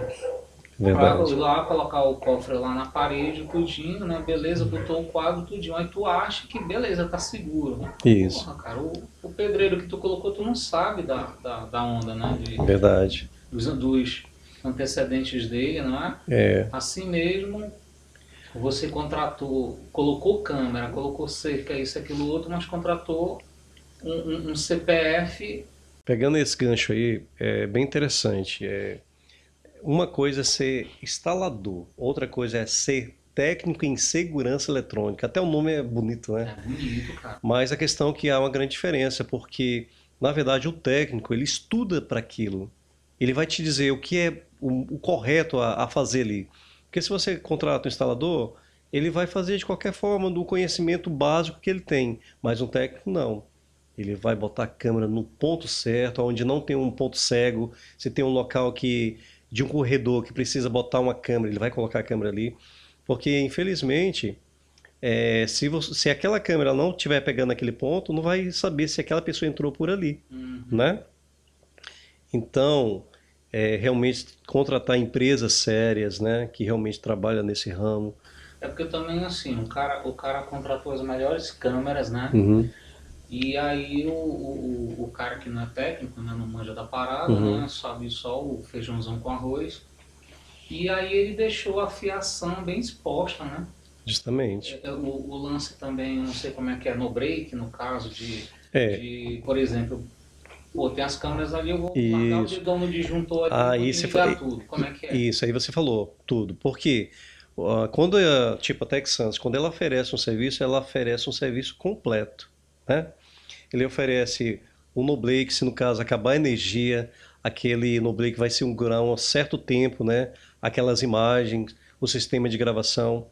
pra ir verdade. lá colocar o cofre lá na parede, tudinho, né? Beleza, botou o quadro, tudinho. Aí tu acha que beleza, tá seguro, né? Isso, Porra, cara, o pedreiro que tu colocou, tu não sabe da onda, né? verdade. Dos antecedentes dele, não é? É, Assim mesmo, você contratou, colocou câmera, colocou cerca, isso, aquilo, outro, mas contratou um CPF. pegando esse gancho aí, é bem interessante. Uma coisa é ser instalador, outra coisa é ser técnico em segurança eletrônica. Até o nome é bonito, É né? bonito, cara. Mas a questão é que há uma grande diferença, porque, na verdade, o técnico, ele estuda para aquilo. Ele vai te dizer o que é o correto a fazer ali. Porque se você contrata um instalador, ele vai fazer de qualquer forma, do conhecimento básico que ele tem. Mas um técnico, não. Ele vai botar a câmera no ponto certo, onde não tem um ponto cego. Se tem um local de um corredor que precisa botar uma câmera, ele vai colocar a câmera ali. Porque, infelizmente, se aquela câmera não estiver pegando aquele ponto, não vai saber se aquela pessoa entrou por ali, né? Então, realmente contratar empresas sérias, né, que realmente trabalham nesse ramo. É porque também assim, o cara contratou as melhores câmeras, né? Uhum, E aí o cara que não é técnico, né, não manja da parada, uhum, né? Sabe só o feijãozão com arroz. E aí ele deixou a fiação bem exposta, né? justamente. O lance também, eu não sei como é que é no break, no caso É, por exemplo, pô, tem as câmeras ali, eu vou largar o isso. dedão no disjuntor ali e vou Aí você, desligar tudo. Como é que é? isso, aí você falou tudo. Porque quando tipo a Texans, quando ela oferece um serviço completo, né? Ele oferece um Noblake, se no caso acabar a energia, aquele Noblake vai segurar um certo tempo, né? Aquelas imagens, o sistema de gravação.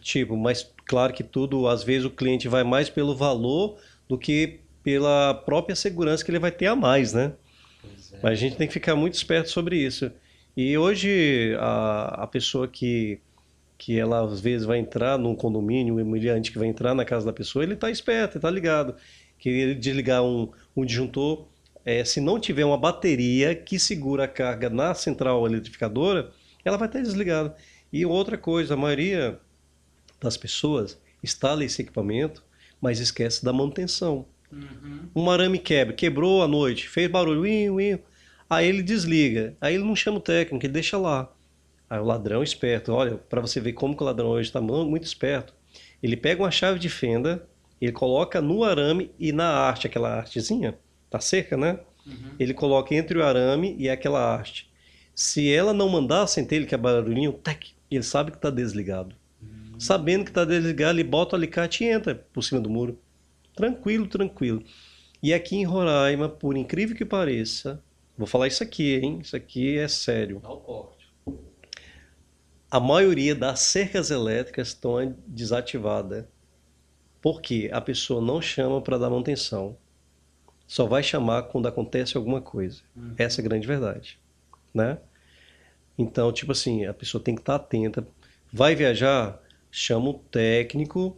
Tipo, mas claro que tudo, às vezes o cliente vai mais pelo valor do que pela própria segurança que ele vai ter a mais, né? Pois Mas é. a gente tem que ficar muito esperto sobre isso. E hoje a pessoa que ela às vezes vai entrar num condomínio, um imobiliante que vai entrar na casa da pessoa, ele está esperto, ele está ligado. Que ele desligar um disjuntor, se não tiver uma bateria que segura a carga na central eletrificadora, ela vai estar desligada. E outra coisa, a maioria das pessoas instala esse equipamento, mas esquece da manutenção. Um arame quebrou à noite, fez barulho, uim, uim. Aí ele desliga, aí ele não chama o técnico, ele deixa lá. Aí o ladrão esperto, olha, para você ver como que o ladrão hoje está muito esperto, ele pega uma chave de fenda, ele coloca no arame e na haste, aquela hastezinha, tá cerca, né? Ele coloca entre o arame e aquela haste. Se ela não mandar acender ele, que é barulhinho, tac, ele sabe que está desligado. Sabendo que está desligado, ele bota o alicate e entra por cima do muro. Tranquilo, tranquilo. E aqui em Roraima, por incrível que pareça, vou falar isso aqui, hein? Isso aqui é sério. Dá o corte. A maioria das cercas elétricas estão desativadas. Porque a pessoa não chama para dar manutenção. Só vai chamar quando acontece alguma coisa. Essa é a grande verdade, né? Então, tipo assim, a pessoa tem que estar atenta. Vai viajar? Chama o técnico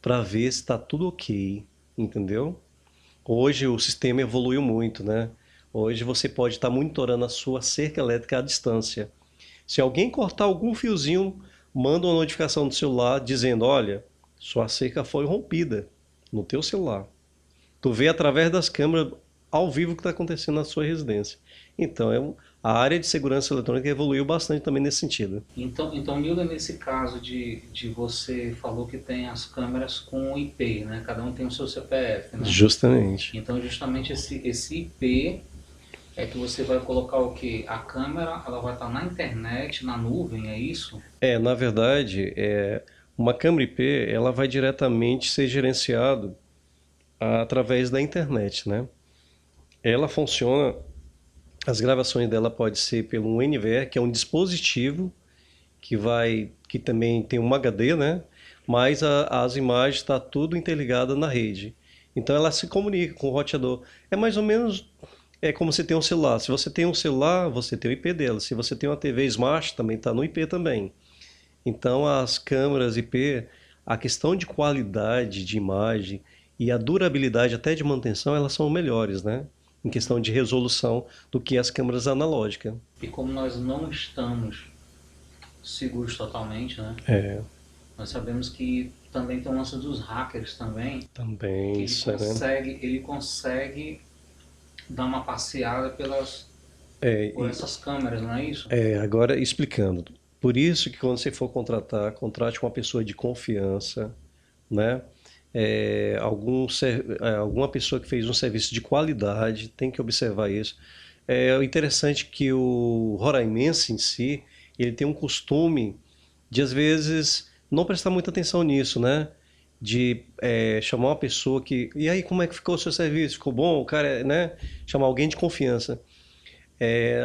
para ver se está tudo ok, entendeu? Hoje o sistema evoluiu muito, né? Hoje você pode estar monitorando a sua cerca elétrica à distância. Se alguém cortar algum fiozinho, manda uma notificação no celular dizendo, olha, sua cerca foi rompida no teu celular. Tu vê através das câmeras ao vivo o que está acontecendo na sua residência. Então, a área de segurança eletrônica evoluiu bastante também nesse sentido. Então Milda, nesse caso de você falou que tem as câmeras com IP, né? Cada um tem o seu CPF, né? Justamente. Então justamente esse IP é que você vai colocar o quê? A câmera, ela vai estar na internet, na nuvem, é isso? Na verdade, uma câmera IP, ela vai diretamente ser gerenciado através da internet, né? Ela funciona, as gravações dela pode ser pelo um NVR, que é um dispositivo que também tem um HD, né? Mas as imagens está tudo interligada na rede. Então ela se comunica com o roteador. É mais ou menos como você tem um celular. Se você tem um celular, você tem o IP dela. Se você tem uma TV Smart, também está no IP também. Então as câmeras IP, a questão de qualidade de imagem e a durabilidade até de manutenção, elas são melhores, né? Em questão de resolução do que as câmeras analógicas. E como nós não estamos seguros totalmente, né? Nós sabemos que também tem o lance dos hackers também. Também, Que isso, ele consegue dar uma passeada por essas câmeras, não é isso? Agora explicando. Por isso que quando você for contratar, contrate uma pessoa de confiança, né? Alguma pessoa que fez um serviço de qualidade, tem que observar isso. O interessante é que o roraimense em si, ele tem um costume de, às vezes, não prestar muita atenção nisso, né? De chamar uma pessoa que... E aí, como é que ficou o seu serviço? Ficou bom? O cara, né? Chamar alguém de confiança.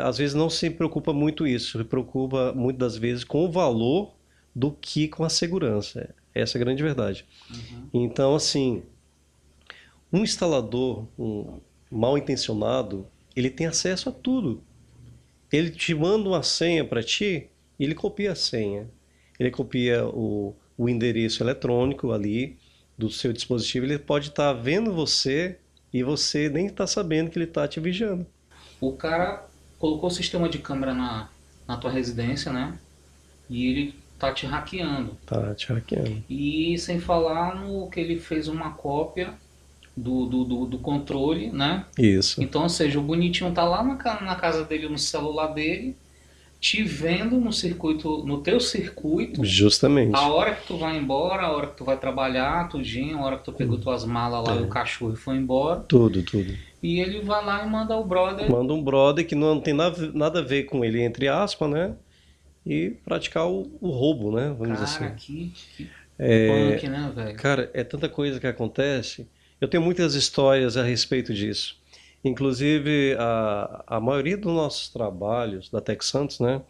Às vezes não se preocupa muito isso, se preocupa muitas das vezes com o valor do que com a segurança. Essa é a grande verdade. Então, assim, um instalador mal intencionado, ele tem acesso a tudo. Ele te manda uma senha para ti, e ele copia a senha. Ele copia o endereço eletrônico ali do seu dispositivo, ele pode estar vendo você e você nem está sabendo que ele está te vigiando. O cara colocou o sistema de câmera na tua residência, né? E ele tá te hackeando. Tá te hackeando. E sem falar no que ele fez uma cópia do controle, né? Isso. Então, ou seja, o bonitinho tá lá na casa dele, no celular dele, te vendo no teu circuito. Justamente. A hora que tu vai embora, a hora que tu vai trabalhar, tudinho, a hora que tu pegou tuas malas lá e o cachorro foi embora. Tudo. E ele vai lá e manda o brother. Manda um brother que não tem nada a ver com ele, entre aspas, né? E praticar o roubo, né? Vamos dizer Cara, assim. que punk, né, velho? Cara, é tanta coisa que acontece. Eu tenho muitas histórias a respeito disso. Inclusive, a maioria dos nossos trabalhos da Tec Santos, né?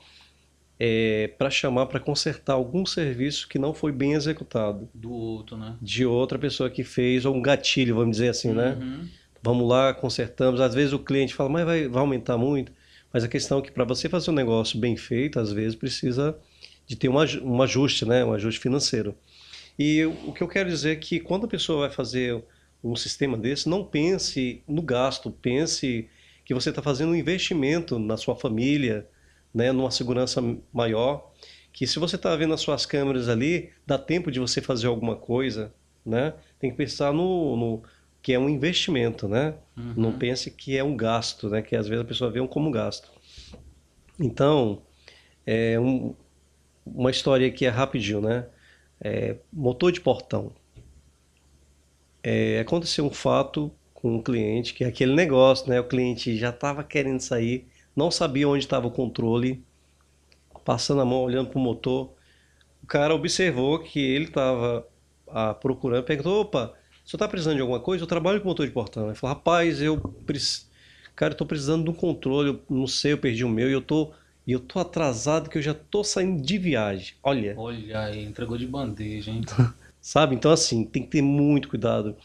É para chamar para consertar algum serviço que não foi bem executado. Do outro, né? De outra pessoa que fez, ou um gatilho, vamos dizer assim, né? Vamos lá, consertamos. Às vezes o cliente fala, mas vai aumentar muito. Mas a questão é que para você fazer um negócio bem feito, às vezes precisa de ter um ajuste, né? Um ajuste financeiro. E o que eu quero dizer é que quando a pessoa vai fazer um sistema desse, não pense no gasto, pense que você está fazendo um investimento na sua família, né? Numa segurança maior, que se você está vendo as suas câmeras ali, dá tempo de você fazer alguma coisa, né? Tem que pensar no que é um investimento, né? Não pense que é um gasto, né? Que às vezes a pessoa vê como um gasto. Então, uma história que é rapidinho, né? Motor de portão. Aconteceu um fato com um cliente, que é aquele negócio, né? O cliente já estava querendo sair, não sabia onde estava o controle, passando a mão, olhando para o motor. O cara observou que ele estava procurando, perguntou, opa, o senhor está precisando de alguma coisa? Eu trabalho com motor de portão. Ele falou, rapaz, cara, eu estou precisando de um controle, eu não sei, eu perdi o meu e eu tô atrasado que eu já estou saindo de viagem. Olha aí, entregou de bandeja, hein? Sabe? Então, assim, tem que ter muito cuidado.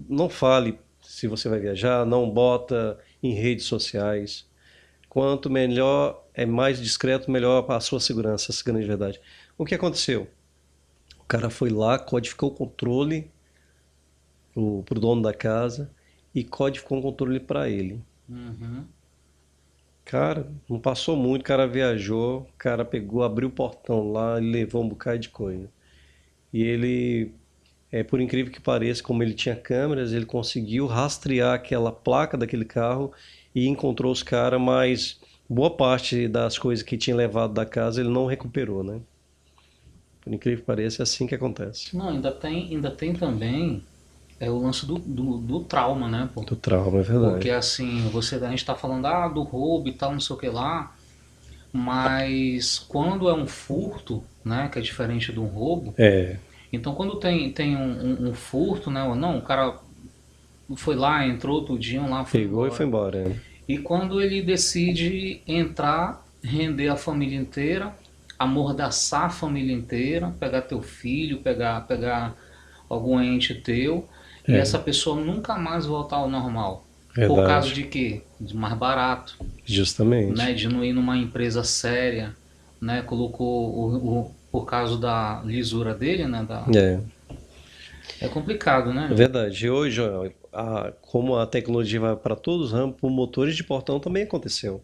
Não fale se você vai viajar, não bota em redes sociais. Quanto melhor, mais discreto, melhor para a sua segurança, essa é a grande verdade. O que aconteceu? O cara foi lá, codificou o controle pro dono da casa e codificou um controle para ele. Cara, não passou muito, o cara viajou, o cara pegou, abriu o portão lá e levou um bocado de coisa. E ele, por incrível que pareça, como ele tinha câmeras, ele conseguiu rastrear aquela placa daquele carro e encontrou os caras, mas boa parte das coisas que tinha levado da casa ele não recuperou, né? Por incrível que pareça, é assim que acontece. Não, ainda tem também o lance do trauma, né? Pô? Do trauma, é verdade. Porque assim, a gente tá falando do roubo e tal, não sei o que lá, mas quando é um furto, né, que é diferente de um roubo, então quando tem um furto, né, ou não, o cara foi lá, entrou tudinho lá, pegou e foi embora. E quando ele decide entrar, render a família inteira, amordaçar a família inteira, pegar teu filho, pegar algum ente teu, e essa pessoa nunca mais voltar ao normal. Verdade. Por causa de quê? De mais barato, Justamente. né? De não ir numa empresa séria, né? Colocou por causa da lisura dele, né? É complicado, né? É verdade. E hoje, ó, como a tecnologia vai para todos os ramos, por motores de portão também aconteceu.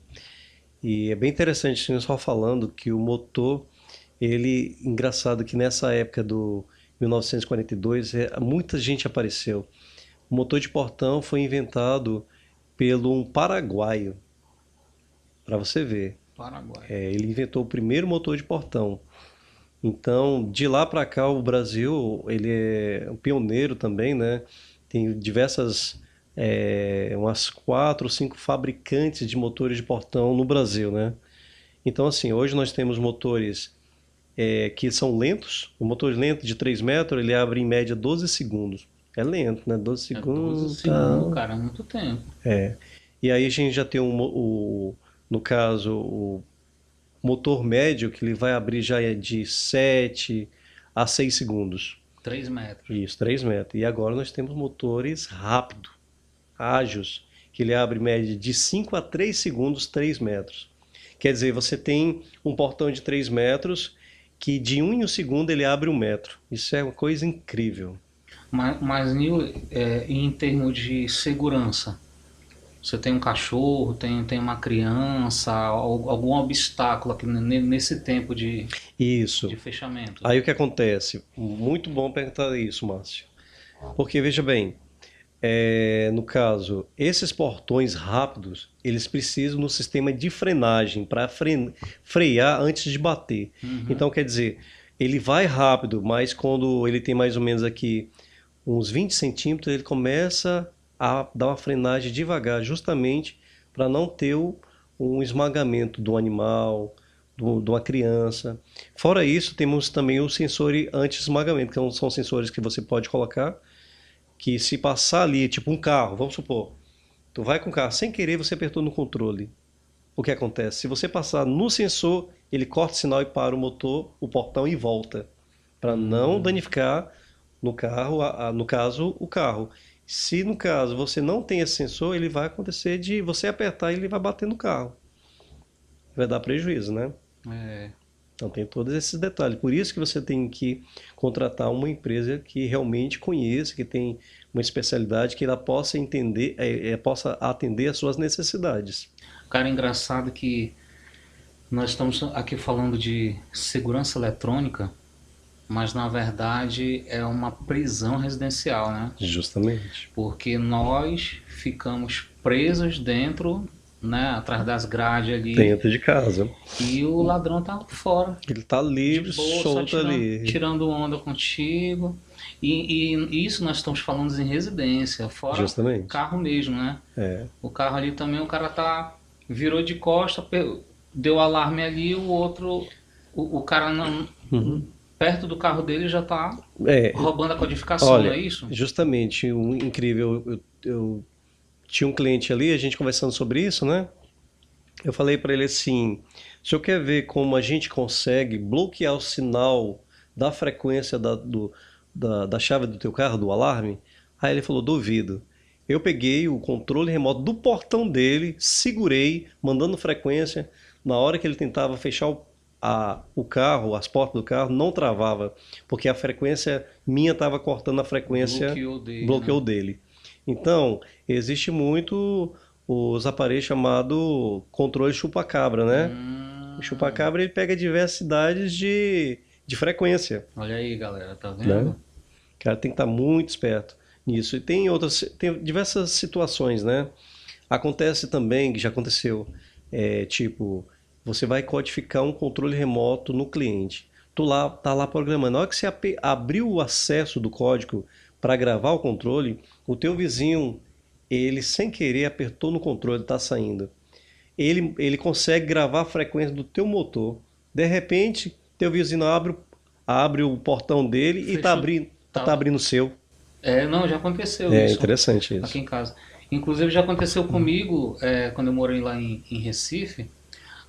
E é bem interessante, você só falando que o motor, engraçado que nessa época do 1942, muita gente apareceu. O motor de portão foi inventado pelo um paraguaio, para você ver. Paraguai. Ele inventou o primeiro motor de portão. Então, de lá para cá, o Brasil, ele é um pioneiro também, né? Tem diversas, umas 4 ou 5 fabricantes de motores de portão no Brasil, né? Então, assim, hoje nós temos motores que são lentos. O motor lento de 3 metros, ele abre em média 12 segundos. É lento, né? 12 segundos. 12 segundos, cara, é muito tempo. E aí a gente já tem no caso, o motor médio, que ele vai abrir já de 7 a 6 segundos. 3 metros. Isso, 3 metros. E agora nós temos motores rápidos, ágeis, que ele abre média de 5 a 3 segundos, 3 metros. Quer dizer, você tem um portão de 3 metros que de 1 em 1 segundo ele abre 1 metro. Isso é uma coisa incrível. Mas Nil, em termos de segurança, você tem um cachorro, tem uma criança, algum obstáculo aqui nesse tempo de fechamento? Aí o que acontece? Muito bom perguntar isso, Márcio. Porque, veja bem, no caso, esses portões rápidos, eles precisam no sistema de frenagem para frear antes de bater. Então, quer dizer, ele vai rápido, mas quando ele tem mais ou menos aqui uns 20 centímetros, ele começa a dar uma frenagem devagar, justamente para não ter um esmagamento do animal, de uma criança. Fora isso, temos também o sensor anti-esmagamento, que são sensores que você pode colocar, que se passar ali, tipo um carro, vamos supor, tu vai com o carro, sem querer você apertou no controle. O que acontece? Se você passar no sensor, ele corta o sinal e para o motor, o portão e volta, para não danificar no carro, no caso, o carro. Se no caso você não tem esse sensor, ele vai acontecer de você apertar e ele vai bater no carro. Vai dar prejuízo, né? Então tem todos esses detalhes. Por isso que você tem que contratar uma empresa que realmente conheça, que tem uma especialidade, que ela possa entender, possa atender às suas necessidades. Cara, engraçado que nós estamos aqui falando de segurança eletrônica, mas na verdade é uma prisão residencial, né? Justamente. Porque nós ficamos presos dentro, né, atrás das grades ali. Dentro de casa. E o ladrão tá fora. Ele tá livre, boa, solto ali. Tirando onda contigo. E isso nós estamos falando em residência, fora Justamente. O carro mesmo, né? O carro ali também, o cara virou de costa, deu alarme ali, o outro, o cara não... Perto do carro dele já está roubando a codificação, olha, não é isso? Justamente, incrível. Eu tinha um cliente ali, a gente conversando sobre isso, né? Eu falei para ele assim, o senhor quer ver como a gente consegue bloquear o sinal da frequência da chave do teu carro, do alarme? Aí ele falou, duvido. Eu peguei o controle remoto do portão dele, segurei, mandando frequência. Na hora que ele tentava fechar o carro, as portas do carro, não travava, porque a frequência minha estava cortando a frequência, bloqueou dele. Então, existe muito os aparelhos chamados controle chupa-cabra, né? O chupa-cabra ele pega diversidades de frequência. Olha aí, galera, tá vendo? Né? O cara tem que estar muito esperto nisso. E tem diversas situações, né? Acontece também, que já aconteceu, tipo... Você vai codificar um controle remoto no cliente. Tu tá lá programando. Na hora que você abriu o acesso do código para gravar o controle, o teu vizinho, ele sem querer apertou no controle, está saindo. Ele consegue gravar a frequência do teu motor. De repente, teu vizinho abre o portão dele e está abrindo o seu. Não, já aconteceu isso. É interessante isso. Aqui em casa. Inclusive já aconteceu comigo, quando eu morei lá em Recife.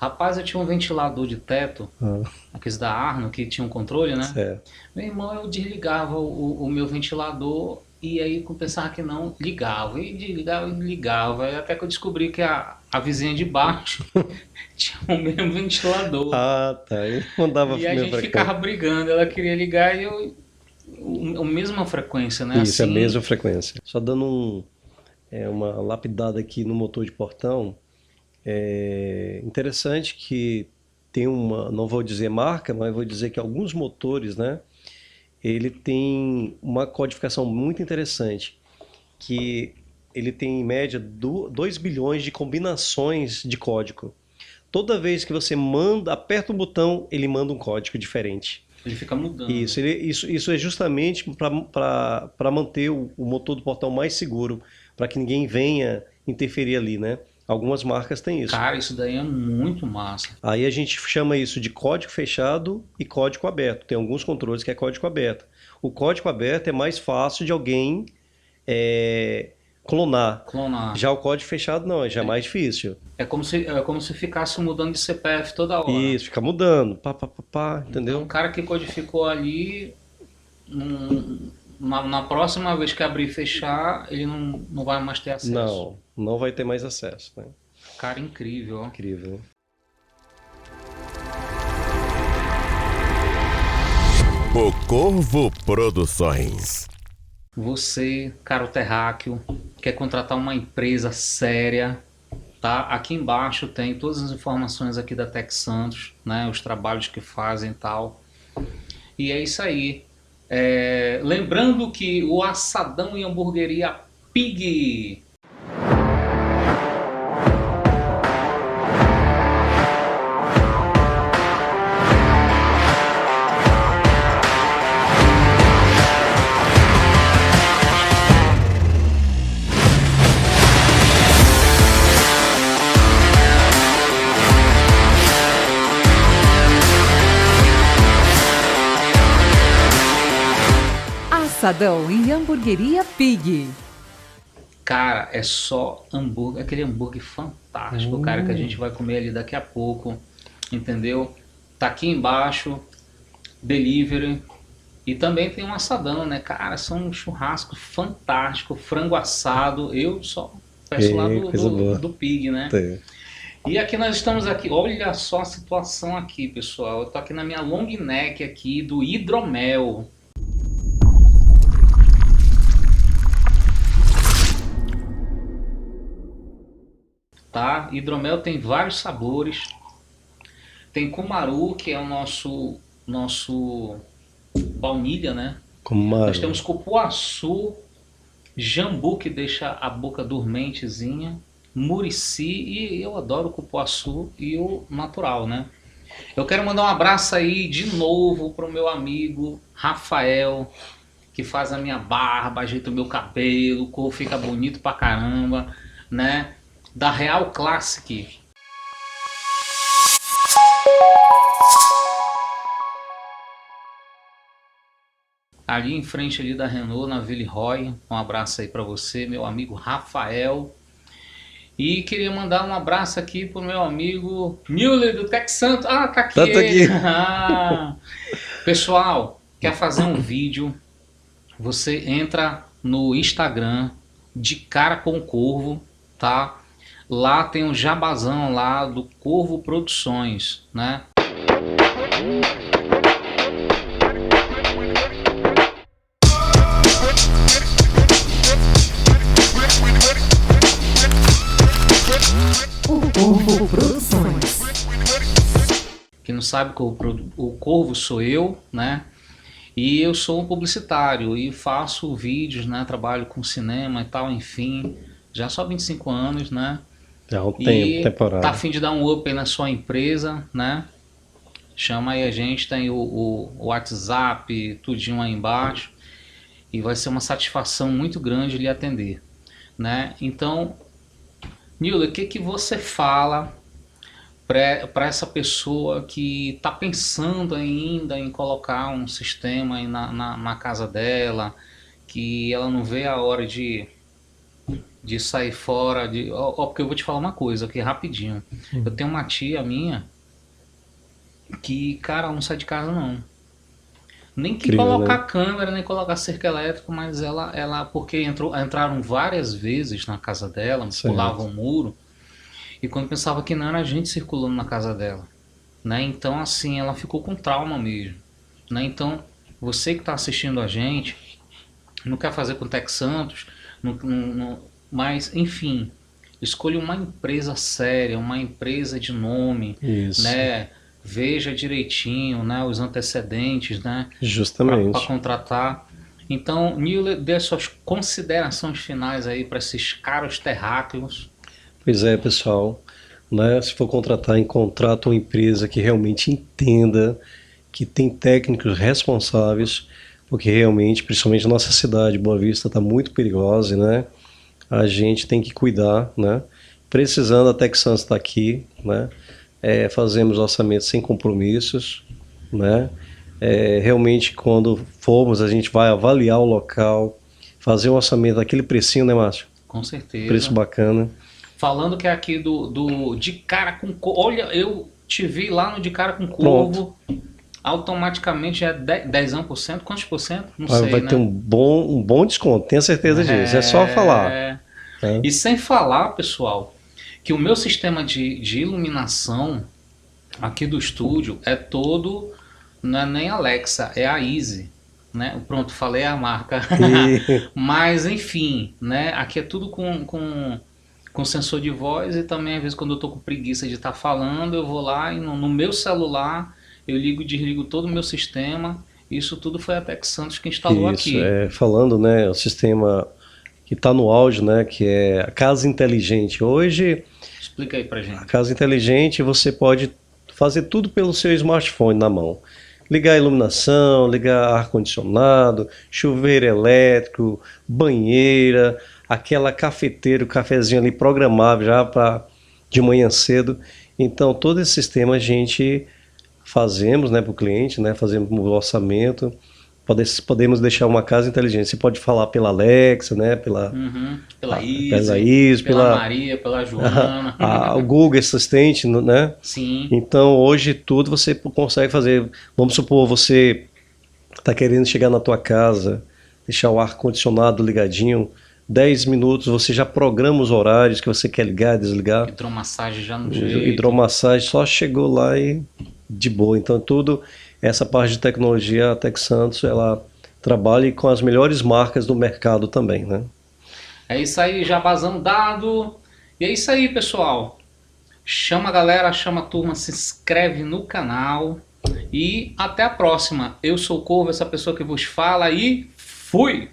Rapaz, eu tinha um ventilador de teto, Ah, aqueles da Arno, que tinha um controle, né? certo. Meu irmão, eu desligava o meu ventilador e aí eu pensava que não, ligava. E desligava e ligava. E até que eu descobri que a vizinha de baixo tinha o mesmo ventilador. Ah, tá. Ele mandava a E a mesma gente ficava frequência. brigando. Ela queria ligar e eu... A mesma frequência, né? Isso, é a Assim, mesma frequência. Só dando uma lapidada aqui no motor de portão, é interessante que tem uma, não vou dizer marca, mas vou dizer que alguns motores, né, ele tem uma codificação muito interessante, que ele tem em média 2 bilhões de combinações de código. Toda vez que você aperta um botão, ele manda um código diferente. ele fica mudando. Isso é justamente para manter o motor do portão mais seguro, para que ninguém venha interferir ali, né? Algumas marcas têm isso. Cara, isso daí é muito massa. Aí a gente chama isso de código fechado e código aberto. Tem alguns controles que é código aberto. O código aberto é mais fácil de alguém clonar. Clonar. Já o código fechado não, já é mais difícil. É como se ficasse mudando de CPF toda hora. Isso, fica mudando, entendeu? Então, o cara que codificou ali, na próxima vez que abrir e fechar, ele não vai mais ter acesso. Não vai ter mais acesso, né? Cara, incrível, ó. Incrível, né? O Corvo Produções. Você, cara, o terráqueo, quer contratar uma empresa séria, tá? Aqui embaixo tem todas as informações aqui da Tec Santos, né? Os trabalhos que fazem e tal. E é isso aí. Lembrando que o Assadão e Hamburgueria Pig... Assadão e Hamburgueria Pig. Cara, é só hambúrguer, aquele hambúrguer fantástico, cara, que a gente vai comer ali daqui a pouco, entendeu? Tá aqui embaixo, delivery, e também tem um assadão, né, cara? São um churrasco fantástico, frango assado, eu só peço lá coisa boa. do Pig, né? Tem. E aqui nós estamos aqui, olha só a situação aqui, pessoal, eu tô aqui na minha long neck aqui do Hidromel. Tá? Hidromel tem vários sabores. Tem Cumaru, que é o nosso baunilha, né? Nós temos cupuaçu, jambu, que deixa a boca dormentezinha, murici, e eu adoro o cupuaçu e o natural, né? Eu quero mandar um abraço aí de novo pro meu amigo Rafael, que faz a minha barba, ajeita o meu cabelo, o corpo fica bonito pra caramba, né? Da Real Classic. Ali em frente ali da Renault, na Villeroy. Um abraço aí para você, meu amigo Rafael. E queria mandar um abraço aqui pro meu amigo Müller do Tec Santos. Ah, tá aqui. Tá aqui. Ah. Pessoal, quer fazer um vídeo? Você entra no Instagram de Cara com Corvo, tá? Lá tem um jabazão lá do Corvo Produções, né? O Corvo Produções. Quem não sabe, o Corvo sou eu, né? E eu sou um publicitário e faço vídeos, né? Trabalho com cinema e tal, enfim. Já só 25 anos, né? Já um E temporada. tá a fim de dar um up aí na sua empresa, né? Chama aí a gente, tem o WhatsApp, tudinho aí embaixo. E vai ser uma satisfação muito grande lhe atender, né? Então, Nilda, o que você fala para essa pessoa que está pensando ainda em colocar um sistema aí na casa dela, que ela não vê a hora de de sair fora, porque eu vou te falar uma coisa aqui rapidinho. Eu tenho uma tia minha que, cara, ela não sai de casa não. Nem que Incrível, colocar né? câmera, nem colocar cerco elétrico, mas ela porque entraram várias vezes na casa dela, Certo. pulavam o muro, e quando pensava que não era gente circulando na casa dela, né? Então, assim, ela ficou com trauma mesmo, né? Então, você que está assistindo a gente, não quer fazer com o Tec Santos, mas, enfim, escolha uma empresa séria, uma empresa de nome, Isso, né? Veja direitinho, né, os antecedentes, né, para justamente. contratar. Então, Nilo, dê suas considerações finais aí para esses caros terráqueos. Pois é, pessoal, né? Se for contratar, contrata uma empresa que realmente entenda, que tem técnicos responsáveis, porque realmente, principalmente na nossa cidade, Boa Vista, está muito perigosa, né? A gente tem que cuidar, né? Precisando, a Texans está aqui, né? Fazemos orçamentos sem compromissos, né? Realmente, quando formos, a gente vai avaliar o local, fazer um orçamento daquele precinho, né, Márcio? Com certeza. Preço bacana. Falando que é aqui do De Cara com Corvo. Olha, eu te vi lá no De Cara com Corvo. Automaticamente é 10%. Quantos por cento? Não sei, Vai né? ter um bom desconto, tenho certeza disso. É só falar. Né? E sem falar, pessoal, que o meu sistema de iluminação aqui do estúdio é todo, não é nem Alexa, é a Easy, né? Pronto, falei a marca. Mas enfim, né? Aqui é tudo com sensor de voz, e também às vezes quando eu tô com preguiça de estar falando, eu vou lá e no meu celular eu ligo e desligo todo o meu sistema. Isso tudo foi a Tec Santos que instalou Isso, aqui. falando, né, o sistema que está no áudio, né, que é a casa inteligente. Hoje, Explica aí pra gente. a casa inteligente, você pode fazer tudo pelo seu smartphone na mão. Ligar a iluminação, ligar ar-condicionado, chuveiro elétrico, banheira, aquela cafeteira, o cafezinho ali programável já para de manhã cedo. Então, todo esse sistema a gente fazemos, né, para o cliente, né, fazemos o orçamento. Podemos deixar uma casa inteligente. Você pode falar pela Alexa, né, pela Easy, pela Maria, pela Joana. o Google Assistente, né? Sim. Então, hoje tudo você consegue fazer. Vamos supor, você está querendo chegar na tua casa, deixar o ar-condicionado ligadinho, 10 minutos você já programa os horários que você quer ligar, desligar. Hidromassagem já no jeito. Hidromassagem só chegou lá e de boa. Então, tudo, essa parte de tecnologia, a Tec Santos, ela trabalha com as melhores marcas do mercado também, né? É isso aí, jabazão dado. E é isso aí, pessoal. Chama a galera, chama a turma, se inscreve no canal. E até a próxima. Eu sou o Corvo, essa pessoa que vos fala, e fui!